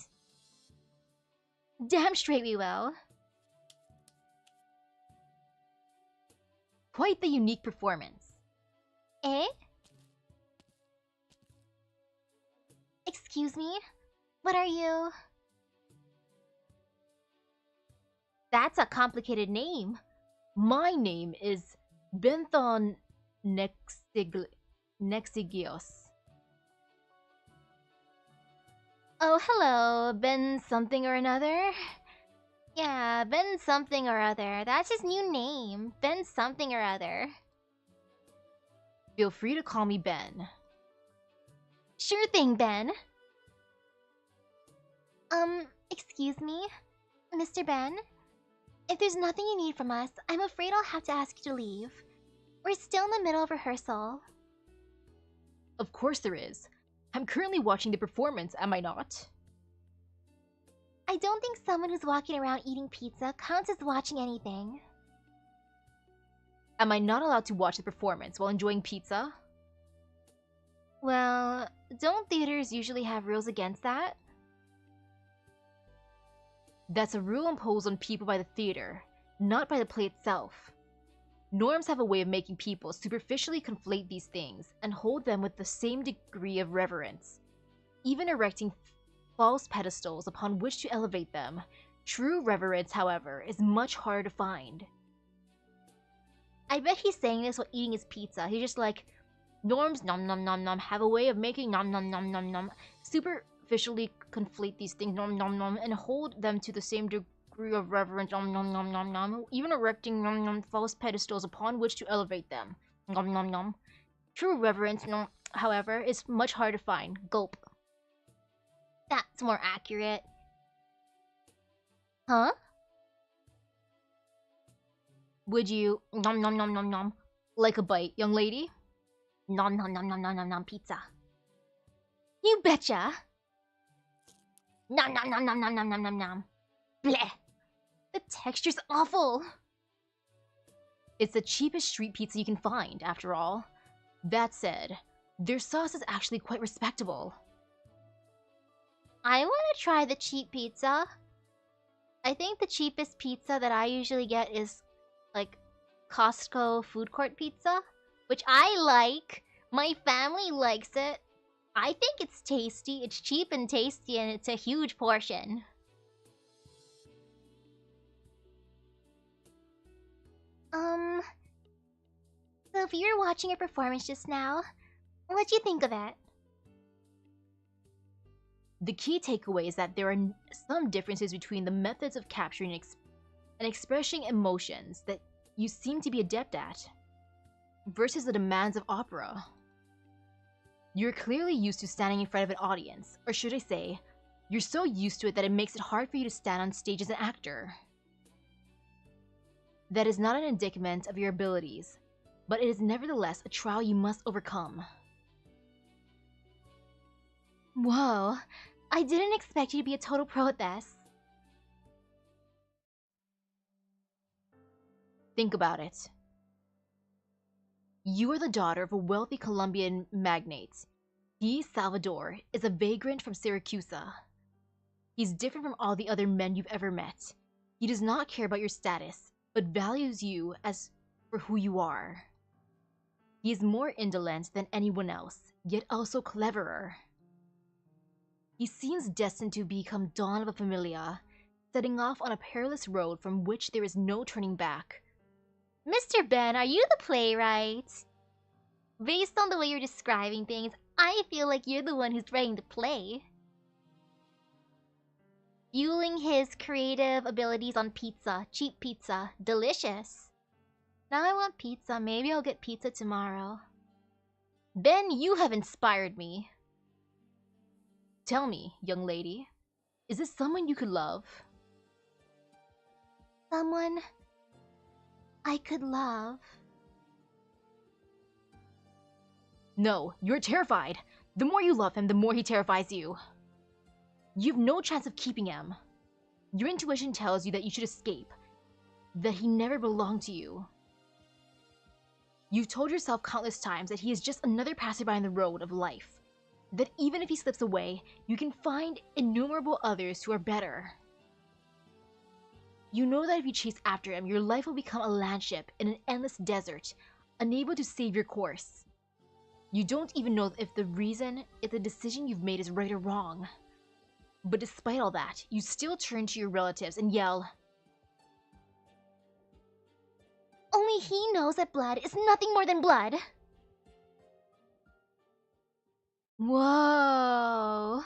Damn straight we will. Quite the unique performance. Eh? Excuse me? What are you? That's a complicated name. My name is Benthon Nexigios. Oh, hello, Ben something or another. Yeah, Ben something or other. That's his new name. Ben something or other. Feel free to call me Ben. Sure thing, Ben. Excuse me? Mr. Ben? If there's nothing you need from us, I'm afraid I'll have to ask you to leave. We're still in the middle of rehearsal. Of course there is. I'm currently watching the performance, am I not? I don't think someone who's walking around eating pizza counts as watching anything. Am I not allowed to watch the performance while enjoying pizza? Well, don't theaters usually have rules against that? That's a rule imposed on people by the theater, not by the play itself. Norms have a way of making people superficially conflate these things and hold them with the same degree of reverence, even erecting false pedestals upon which to elevate them. True reverence, however, is much harder to find. I bet he's saying this while eating his pizza. He's just like, norms nom nom nom nom have a way of making nom nom nom nom nom Superficially conflate these things nom nom nom and hold them to the same degree of reverence nom nom nom nom nom, even erecting nom nom false pedestals upon which to elevate them. Nom nom nom. True reverence, nom, however, is much harder to find. Gulp. That's more accurate. Huh? Would you nom nom nom nom nom like a bite, young lady? Nom nom nom nom nom nom nom pizza. You betcha! Nom nom nom nom nom nom nom nom nom. Bleh! The texture's awful! It's the cheapest street pizza you can find, after all. That said, their sauce is actually quite respectable. I want to try the cheap pizza. I think the cheapest pizza that I usually get is like Costco food court pizza, which I like. My family likes it. I think it's tasty. It's cheap and tasty, and it's a huge portion. So if you were watching a performance just now, what'd you think of it? The key takeaway is that there are some differences between the methods of capturing and expressing emotions that you seem to be adept at, versus the demands of opera. You're clearly used to standing in front of an audience, or should I say, you're so used to it that it makes it hard for you to stand on stage as an actor. That is not an indictment of your abilities, but it is nevertheless a trial you must overcome. Whoa, I didn't expect you to be a total pro at this. Think about it. You are the daughter of a wealthy Colombian magnate. He, Salvador, is a vagrant from Siracusa. He's different from all the other men you've ever met. He does not care about your status, but values you as for who you are. He is more indolent than anyone else, yet also cleverer. He seems destined to become Don of a Familia, setting off on a perilous road from which there is no turning back. Mr. Ben, are you the playwright? Based on the way you're describing things, I feel like you're the one who's writing the play. Fueling his creative abilities on pizza. Cheap pizza. Delicious. Now I want pizza. Maybe I'll get pizza tomorrow. Ben, you have inspired me. Tell me, young lady, is this someone you could love? Someone I could love. No, you're terrified. The more you love him, the more he terrifies you. You've no chance of keeping him. Your intuition tells you that you should escape, that he never belonged to you. You've told yourself countless times that he is just another passerby on the road of life, that even if he slips away, you can find innumerable others who are better. You know that if you chase after him, your life will become a landship in an endless desert, unable to save your course. You don't even know if the decision you've made is right or wrong. But despite all that, you still turn to your relatives and yell, Only he knows that blood is nothing more than blood. Whoa.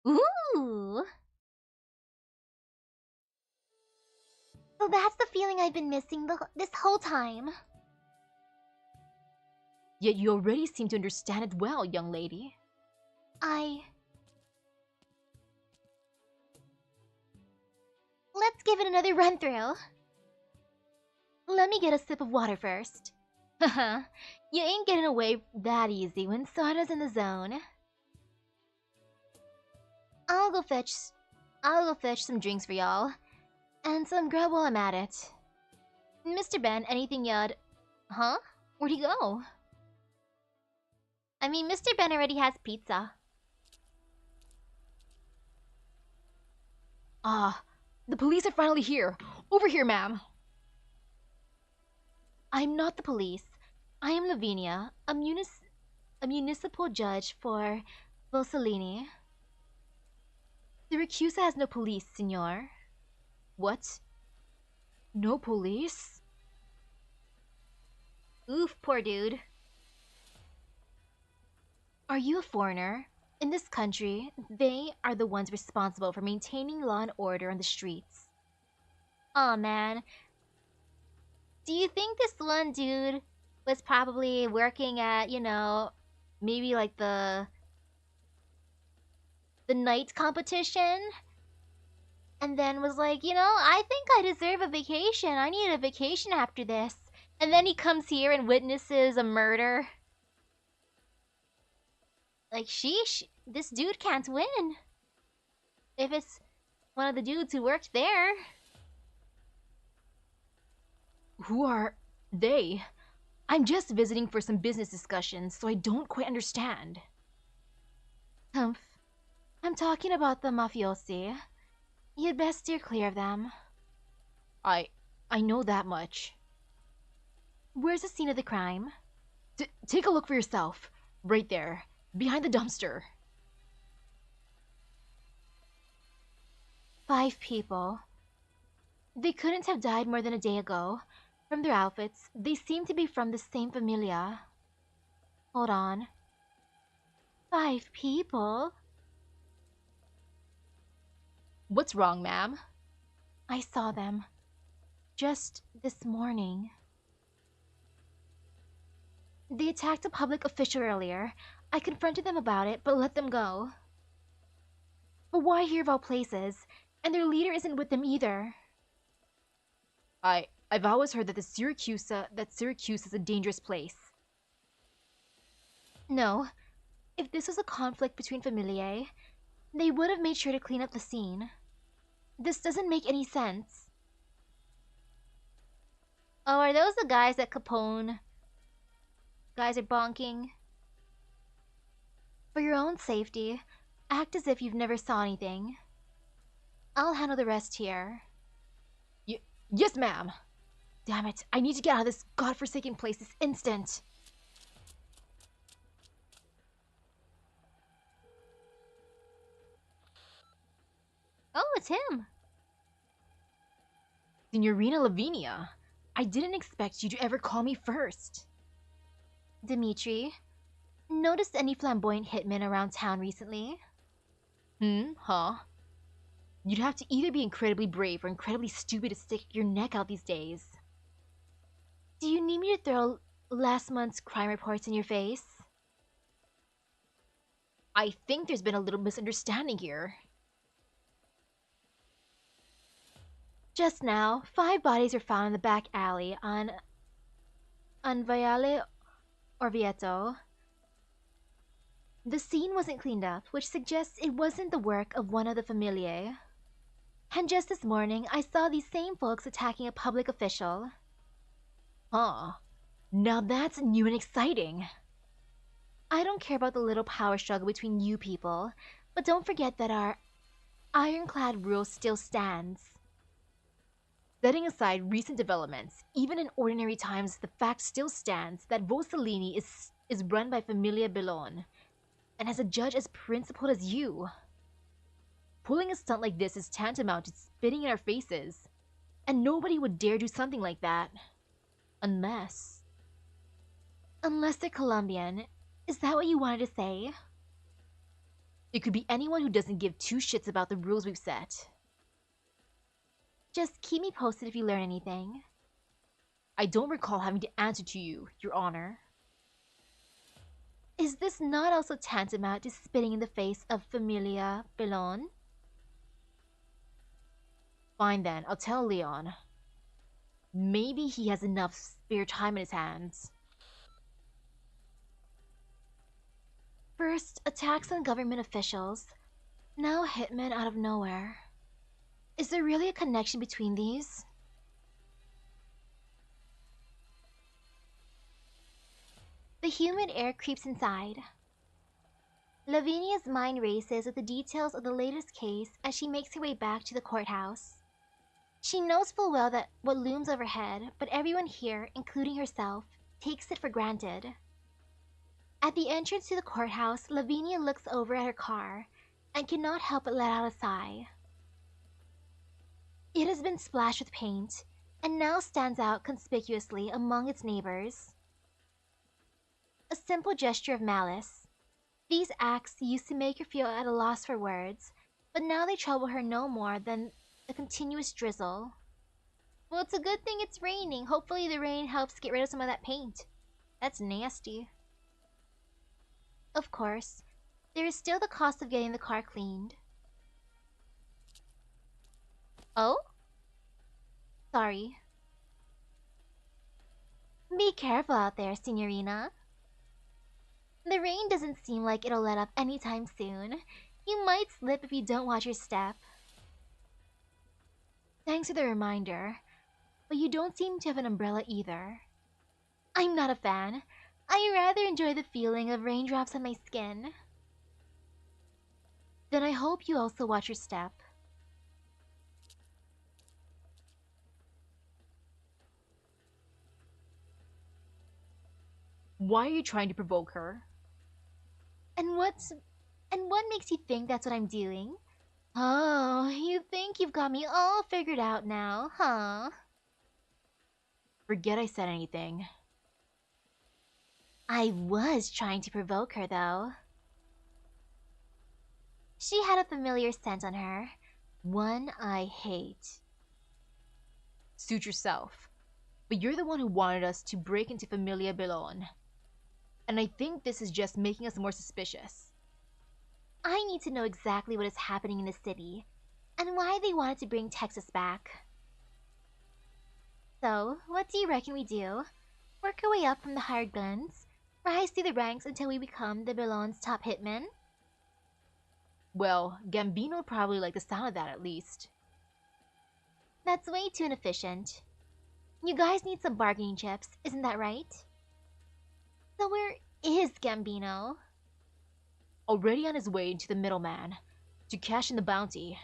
Ooh. that's the feeling I've been missing this whole time. Yet you already seem to understand it well, young lady. Let's give it another run-through. Let me get a sip of water first. Haha, you ain't getting away that easy when Sada's in the zone. I'll go fetch some drinks for y'all. And some grub while I'm at it. Mr. Ben, anything you'd... Huh? Where'd he go? I mean, Mr. Ben already has pizza. The police are finally here. Over here, ma'am. I'm not the police. I am Lavinia, a municipal judge for Volsolini. Siracusa has no police, senor. What? No police? Oof, poor dude. Are you a foreigner? In this country, they are the ones responsible for maintaining law and order on the streets. Aw, man. Do you think this one dude was probably working at, you know, maybe like the night competition? And then was like, you know, I think I deserve a vacation. I need a vacation after this. And then he comes here and witnesses a murder. Like, sheesh, this dude can't win. If it's one of the dudes who worked there. Who are they? I'm just visiting for some business discussions, so I don't quite understand. Humph. I'm talking about the mafiosi. You'd best steer clear of them. I know that much. Where's the scene of the crime? Take a look for yourself. Right there. Behind the dumpster. 5 people. They couldn't have died more than a day ago. From their outfits, they seem to be from the same familia. Hold on. 5 people? What's wrong, ma'am? I saw them. Just this morning. They attacked a public official earlier. I confronted them about it, but let them go. But why here of all places? And their leader isn't with them either. I've always heard that Syracuse is a dangerous place. No. If this was a conflict between familiae, they would have made sure to clean up the scene. This doesn't make any sense. Oh, are those the guys that Capone guys are bonking? For your own safety, act as if you've never saw anything. I'll handle the rest here. Yes, ma'am. Damn it, I need to get out of this godforsaken place this instant. Oh, it's him. Signorina Lavinia, I didn't expect you to ever call me first. Dimitri, noticed any flamboyant hitmen around town recently? Huh? You'd have to either be incredibly brave or incredibly stupid to stick your neck out these days. Do you need me to throw last month's crime reports in your face? I think there's been a little misunderstanding here. Just now, 5 bodies were found in the back alley on Viale Orvieto. The scene wasn't cleaned up, which suggests it wasn't the work of one of the familiae. And just this morning, I saw these same folks attacking a public official. Huh. Now that's new and exciting. I don't care about the little power struggle between you people, but don't forget that our ironclad rule still stands. Setting aside recent developments, even in ordinary times, the fact still stands that Volsolini is run by Familia Bellone, and has a judge as principled as you. Pulling a stunt like this is tantamount to spitting in our faces, and nobody would dare do something like that. Unless they're Colombian. Is that what you wanted to say? It could be anyone who doesn't give 2 shits about the rules we've set. Just keep me posted if you learn anything. I don't recall having to answer to you, Your Honor. Is this not also tantamount to spitting in the face of Familia Belon? Fine then, I'll tell Leon. Maybe he has enough spare time in his hands. First, attacks on government officials. Now hitmen out of nowhere. Is there really a connection between these? The humid air creeps inside. Lavinia's mind races with the details of the latest case as she makes her way back to the courthouse. She knows full well that what looms overhead, but everyone here, including herself, takes it for granted. At the entrance to the courthouse, Lavinia looks over at her car and cannot help but let out a sigh. It has been splashed with paint and now stands out conspicuously among its neighbors. A simple gesture of malice. These acts used to make her feel at a loss for words, but now they trouble her no more than the continuous drizzle. Well, it's a good thing it's raining. Hopefully the rain helps get rid of some of that paint. That's nasty. Of course, there is still the cost of getting the car cleaned. Oh? Sorry. Be careful out there, Signorina. The rain doesn't seem like it'll let up anytime soon. You might slip if you don't watch your step. Thanks for the reminder, but you don't seem to have an umbrella either. I'm not a fan. I rather enjoy the feeling of raindrops on my skin. Then I hope you also watch your step. Why are you trying to provoke her? And what makes you think that's what I'm doing? Oh, you think you've got me all figured out now, huh? Forget I said anything. I was trying to provoke her, though. She had a familiar scent on her. One I hate. Suit yourself. But you're the one who wanted us to break into Familia Belon. And I think this is just making us more suspicious. I need to know exactly what is happening in the city, and why they wanted to bring Texas back. So, what do you reckon we do? Work our way up from the hired guns? Rise through the ranks until we become the Belon's top hitmen? Well, Gambino would probably like the sound of that at least. That's way too inefficient. You guys need some bargaining chips, isn't that right? So where is Gambino? Already on his way into the middleman, to cash in the bounty.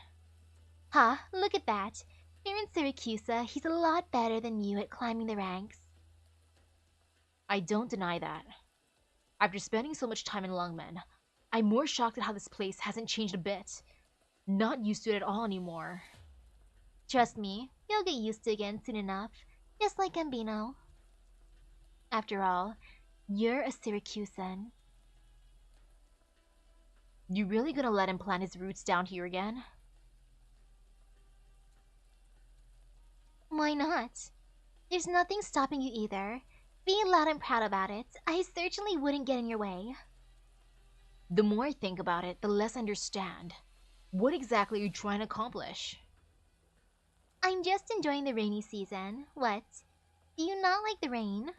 Huh, look at that. Here in Siracusa, he's a lot better than you at climbing the ranks. I don't deny that. After spending so much time in Lungmen, I'm more shocked at how this place hasn't changed a bit. Not used to it at all anymore. Trust me, you'll get used to it again soon enough, just like Gambino. After all, you're a Syracusan. You really gonna let him plant his roots down here again? Why not? There's nothing stopping you either. Be loud and proud about it. I certainly wouldn't get in your way. The more I think about it, the less I understand. What exactly are you trying to accomplish? I'm just enjoying the rainy season. What? Do you not like the rain?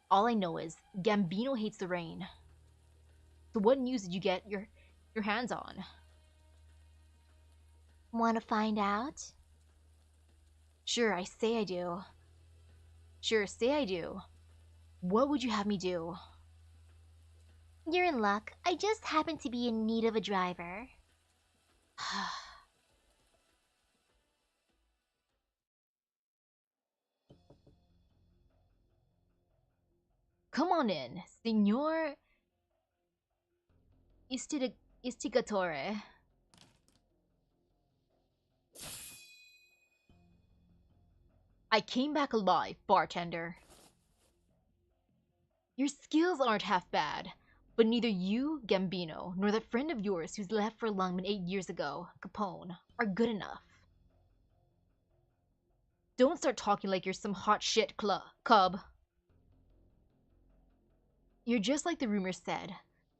All I know is Gambino hates the rain. So what news did you get your hands on? Want to find out? Sure, I say I do. Sure, say I do. What would you have me do? You're in luck. I just happen to be in need of a driver. Come on in, Signor Istigatore. I came back alive, bartender. Your skills aren't half bad, but neither you, Gambino, nor that friend of yours who's left for Lungman 8 years ago, Capone, are good enough. Don't start talking like you're some hot shit cub. You're just like the rumor said,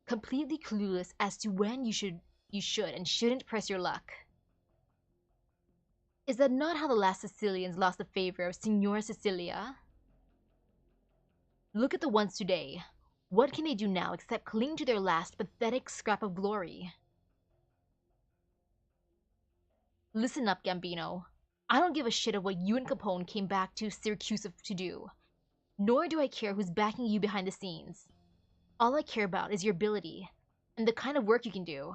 completely clueless as to when you should and shouldn't press your luck. Is that not how the last Sicilians lost the favor of Signora Sicilia? Look at the ones today. What can they do now except cling to their last pathetic scrap of glory? Listen up, Gambino. I don't give a shit of what you and Capone came back to Siracusa to do. Nor do I care who's backing you behind the scenes. All I care about is your ability, and the kind of work you can do.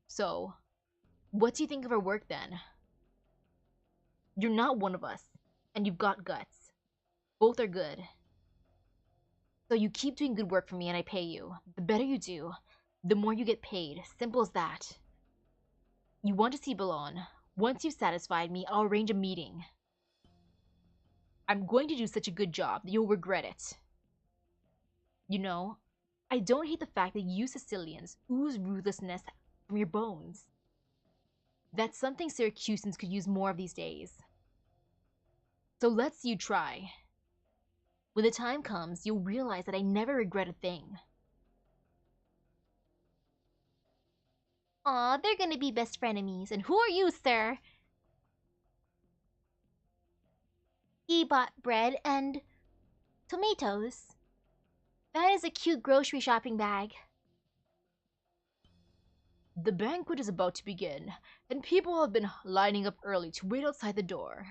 So, what do you think of our work then? You're not one of us, and you've got guts. Both are good. So you keep doing good work for me and I pay you. The better you do, the more you get paid. Simple as that. You want to see Bologna. Once you've satisfied me, I'll arrange a meeting. I'm going to do such a good job that you'll regret it. You know, I don't hate the fact that you Sicilians ooze ruthlessness from your bones. That's something Syracusans could use more of these days. So let's you try. When the time comes, you'll realize that I never regret a thing. Aw, they're gonna be best frenemies. And who are you, sir? He bought bread and tomatoes. That is a cute grocery shopping bag. The banquet is about to begin, and people have been lining up early to wait outside the door.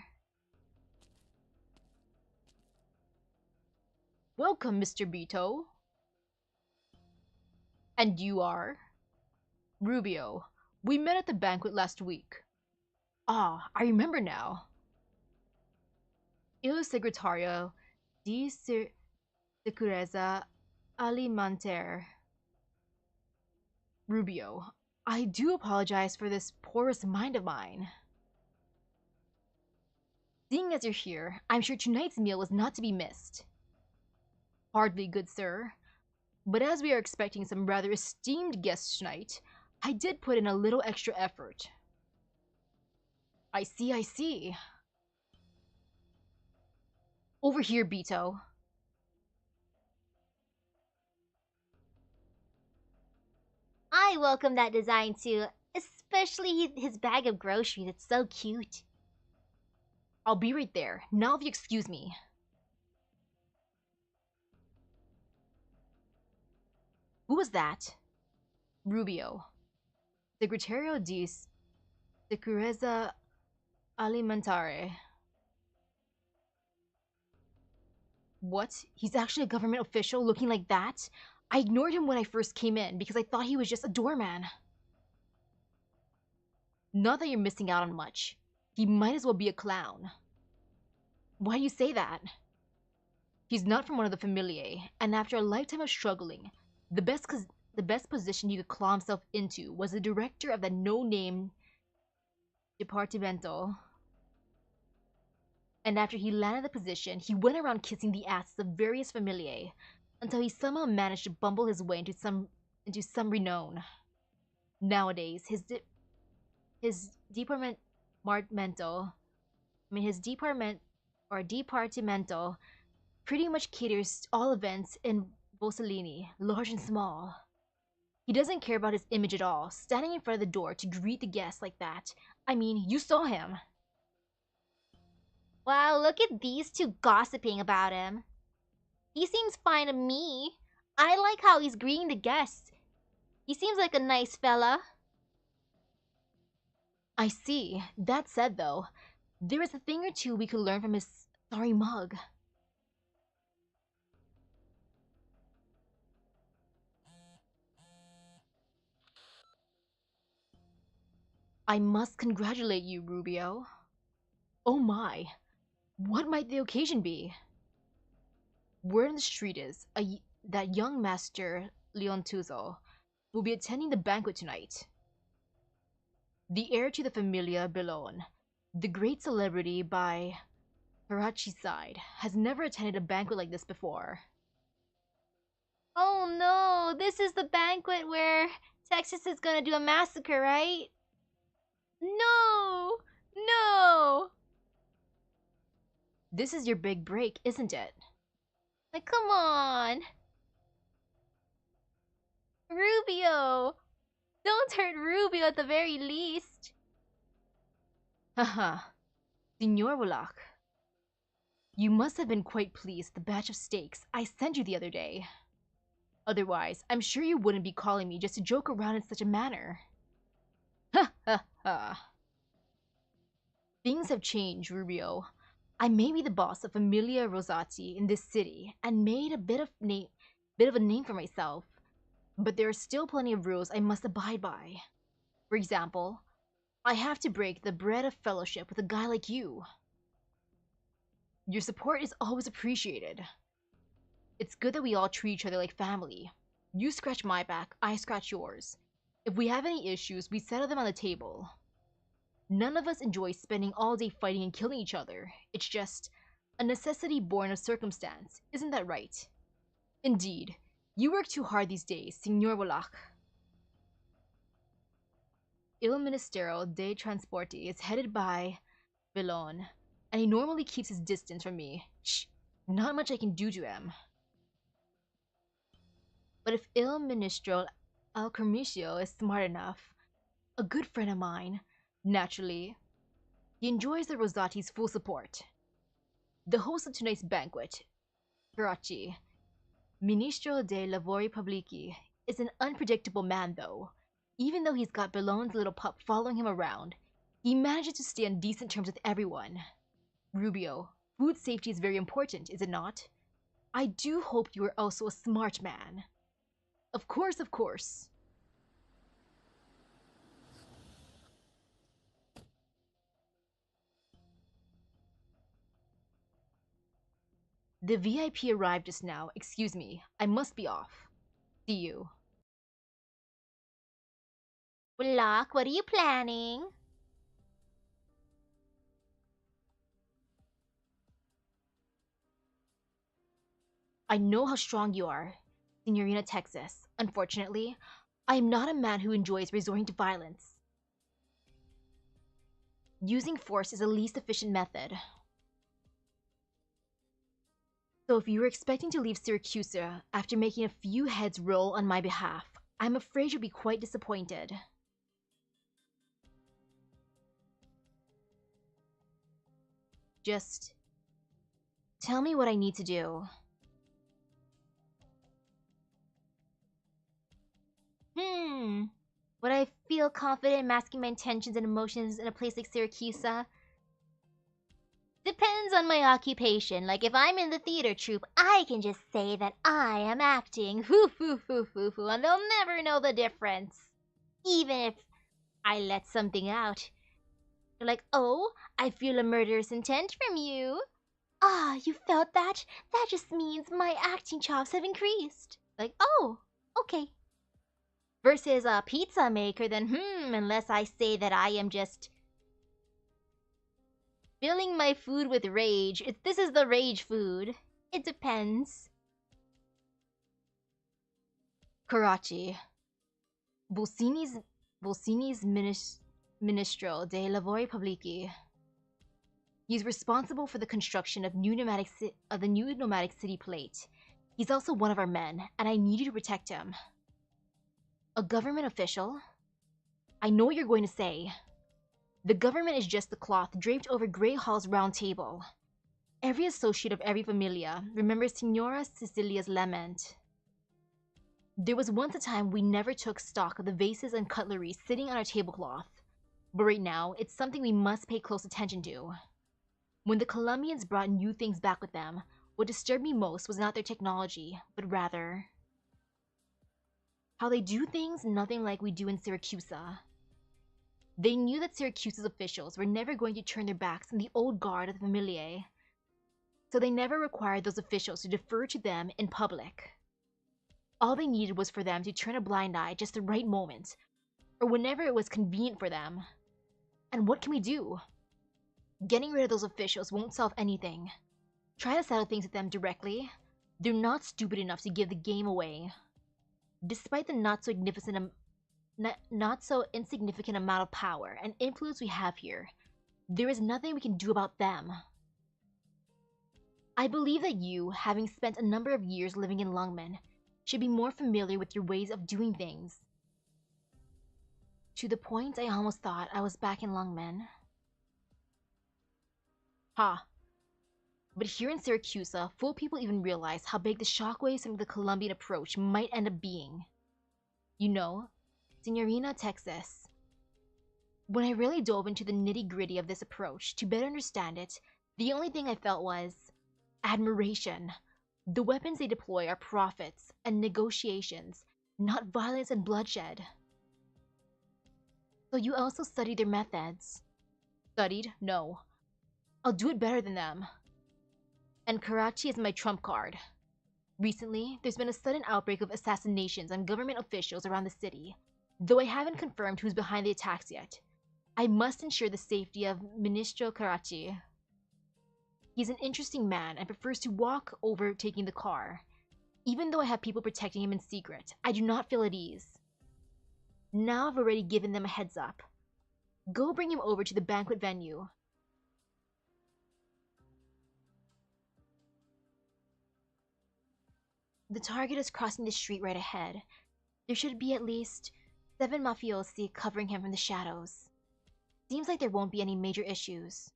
Welcome, Mr. Beto. And you are? Rubio. We met at the banquet last week. Ah, I remember now. Il segretario di sicurezza alimentare. Rubio, I do apologize for this porous mind of mine. Seeing as you're here, I'm sure tonight's meal was not to be missed. Hardly, good sir. But as we are expecting some rather esteemed guests tonight, I did put in a little extra effort. I see, I see. Over here, Beto. I welcome that design too, especially his bag of groceries. It's so cute. I'll be right there. Now if you excuse me. Who was that? Rubio. Segretario di Sicurezza Alimentare. What? He's actually a government official looking like that? I ignored him when I first came in because I thought he was just a doorman. Not that you're missing out on much. He might as well be a clown. Why do you say that? He's not from one of the familiae, and after a lifetime of struggling, the best position he could claw himself into was the director of the no-name Departamento. And after he landed the position, he went around kissing the asses of various familiae until he somehow managed to bumble his way into some renown. Nowadays, his departamento pretty much caters to all events in Bossellini, large and small. He doesn't care about his image at all, standing in front of the door to greet the guests like that. I mean, you saw him. Wow, look at these two gossiping about him. He seems fine to me. I like how he's greeting the guests. He seems like a nice fella. I see. That said, though, there is a thing or two we could learn from his sorry mug. I must congratulate you, Rubio. Oh my, what might the occasion be? Word on the street is that young master Leontuzzo will be attending the banquet tonight. The heir to the Familia Bellone, the great celebrity by Karachi's side, has never attended a banquet like this before. Oh no, this is the banquet where Texas is gonna do a massacre, right? No! No! This is your big break, isn't it? Like, come on! Rubio! Don't hurt Rubio at the very least! Haha. Senor Wallach. You must have been quite pleased with the batch of steaks I sent you the other day. Otherwise, I'm sure you wouldn't be calling me just to joke around in such a manner. Ha ha ha. Things have changed, Rubio. I may be the boss of Familia Rosati in this city and made a bit of a name for myself, but there are still plenty of rules I must abide by. For example, I have to break the bread of fellowship with a guy like you. Your support is always appreciated. It's good that we all treat each other like family. You scratch my back, I scratch yours. If we have any issues, we settle them on the table. None of us enjoy spending all day fighting and killing each other. It's just a necessity born of circumstance. Isn't that right? Indeed. You work too hard these days, Signor Wallach. Il Ministero dei Trasporti is headed by Villon, and he normally keeps his distance from me. Shh, not much I can do to him. But if Il Ministro Al Commercio is smart enough, a good friend of mine, naturally, he enjoys the Rosati's full support. The host of tonight's banquet, Karachi, Ministro dei Lavori Pubblici, is an unpredictable man though. Even though he's got Bellon's little pup following him around, he manages to stay on decent terms with everyone. Rubio, food safety is very important, is it not? I do hope you are also a smart man. Of course, of course. The VIP arrived just now. Excuse me, I must be off. See you. Block, what are you planning? I know how strong you are, Signorina Texas. Unfortunately, I am not a man who enjoys resorting to violence. Using force is the least efficient method. So if you were expecting to leave Siracusa after making a few heads roll on my behalf, I'm afraid you'll be quite disappointed. Just tell me what I need to do. Would I feel confident in masking my intentions and emotions in a place like Siracusa? Depends on my occupation. Like, if I'm in the theater troupe, I can just say that I am acting. Hoo hoo hoo hoo hoo, and they'll never know the difference. Even if I let something out. They're like, oh, I feel a murderous intent from you. Ah, you felt that? That just means my acting chops have increased. Like, oh, okay. Versus a pizza maker, then unless I say that I am just filling my food with rage. This is the rage food. It depends. Karachi. Bolsini's Ministro dei Lavori Pubblici. He's responsible for the construction of the new nomadic city plate. He's also one of our men, and I need you to protect him. A government official? I know what you're going to say. The government is just the cloth draped over Grey Hall's round table. Every associate of every familia remembers Signora Cecilia's lament. There was once a time we never took stock of the vases and cutlery sitting on our tablecloth, but right now it's something we must pay close attention to. When the Colombians brought new things back with them, what disturbed me most was not their technology, but rather how they do things nothing like we do in Siracusa. They knew that Siracusa's officials were never going to turn their backs on the old guard of the Familiae, so they never required those officials to defer to them in public. All they needed was for them to turn a blind eye just the right moment, or whenever it was convenient for them. And what can we do? Getting rid of those officials won't solve anything. Try to settle things with them directly. They're not stupid enough to give the game away. Despite the not so insignificant amount of power and influence we have here, there is nothing we can do about them. I believe that you, having spent a number of years living in Lungmen, should be more familiar with your ways of doing things. To the point I almost thought I was back in Lungmen. Ha! But here in Siracusa, few people even realize how big the shockwaves from the Colombian approach might end up being. You know, Signorina Texas. When I really dove into the nitty-gritty of this approach to better understand it, the only thing I felt was admiration. The weapons they deploy are profits and negotiations, not violence and bloodshed. So you also studied their methods? Studied? No. I'll do it better than them. And Karachi is my trump card. Recently, there's been a sudden outbreak of assassinations on government officials around the city. Though I haven't confirmed who's behind the attacks yet, I must ensure the safety of Ministro Karachi. He's an interesting man and prefers to walk over taking the car. Even though I have people protecting him in secret, I do not feel at ease. Now I've already given them a heads up. Go bring him over to the banquet venue. The target is crossing the street right ahead. There should be at least 7 mafiosi covering him from the shadows. Seems like there won't be any major issues.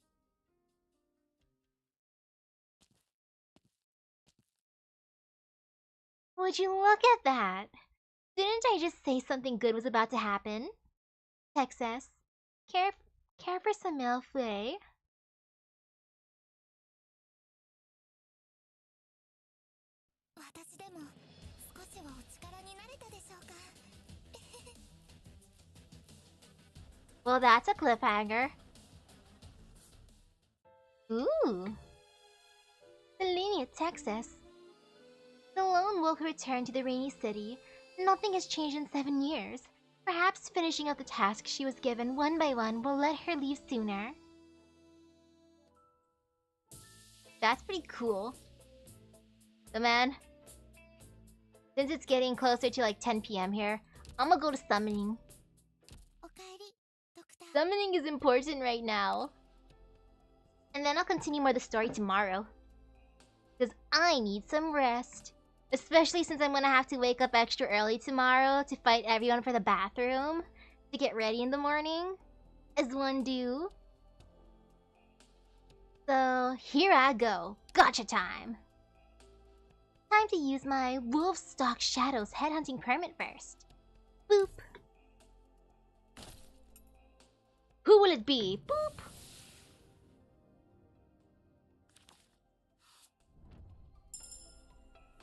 Would you look at that? Didn't I just say something good was about to happen? Texas, care for some milfoy? Well, that's a cliffhanger. Ooh. Selenia, Texas. The lone wolf returned to the rainy city. Nothing has changed in 7 years. Perhaps finishing up the tasks she was given one by one will let her leave sooner. That's pretty cool. But man, since it's getting closer to like 10 p.m. here, I'm gonna go to summoning. Summoning is important right now. And then I'll continue more of the story tomorrow. Because I need some rest. Especially since I'm gonna have to wake up extra early tomorrow to fight everyone for the bathroom. To get ready in the morning. As one do. So, here I go. Gotcha time. Time to use my Wolf Stalk Shadows headhunting permit first. Boop. Who will it be? Boop.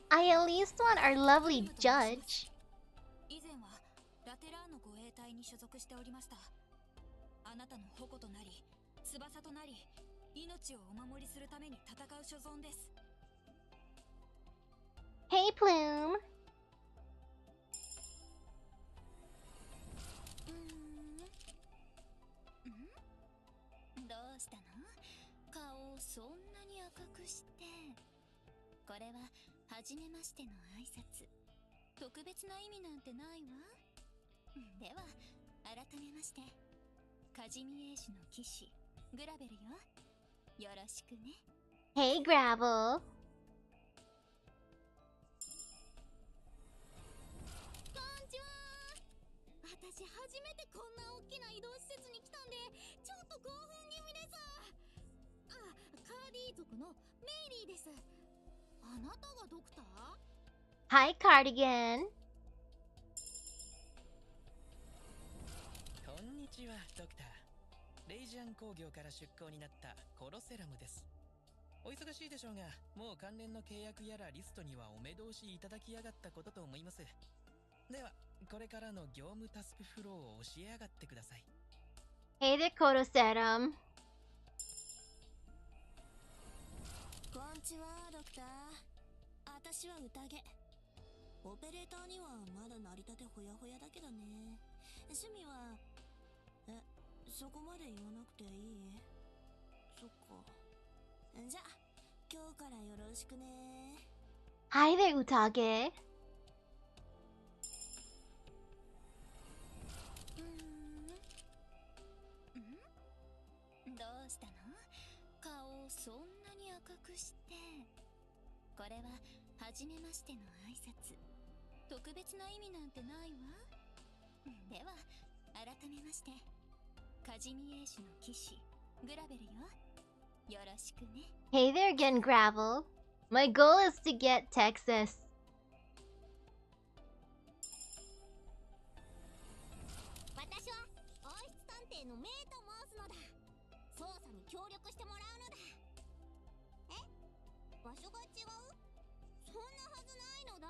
I at least want our lovely judge. 以前はラテラーの護衛隊に所属しておりました。あなたの矛となり、翼となり、命をお守りするために戦う所存です。Hey, Plume. どうしたの？顔をそんなに赤くして。これは初めましての挨拶。特別な意味なんてないわ。では改めまして、カジミエーシの騎士グラベルよ。よろしくね。Hey, Gravel. 私初めてこんな大きな移動施設に来たんでちょっと興奮気味です。あ、カーディー族のメイリーです。あなたがドクター？ Hi, Cardigan. こんにちは、ドクター。レイジアン工業から出向になったコロセラムです。お忙しいでしょうが、もう関連の契約やらリストにはお目通しいただきやがったことと思います。では、これからの業務タスクフローを教え上がってください。Hey there, Koto-serum. こんにちは、ドクター。私は宴。オペレーターにはまだ成り立てほやほやだけどね。趣味はそこまで言わなくていい？そっか。じゃあ今日からよろしくね。 Hi there, Utage. どうしたの？顔をそんなに赤くして。これは初めましての挨拶。特別な意味なんてないわ。では改めまして、カジミエーシュの騎士グラベルよ。よろしくね。 Hey there again, Gravel. My goal is to get Texas. 私は王室探偵のメイと申すのだ。捜査に協力してもらうのだ。え、場所が違う？そんなはずないのだ。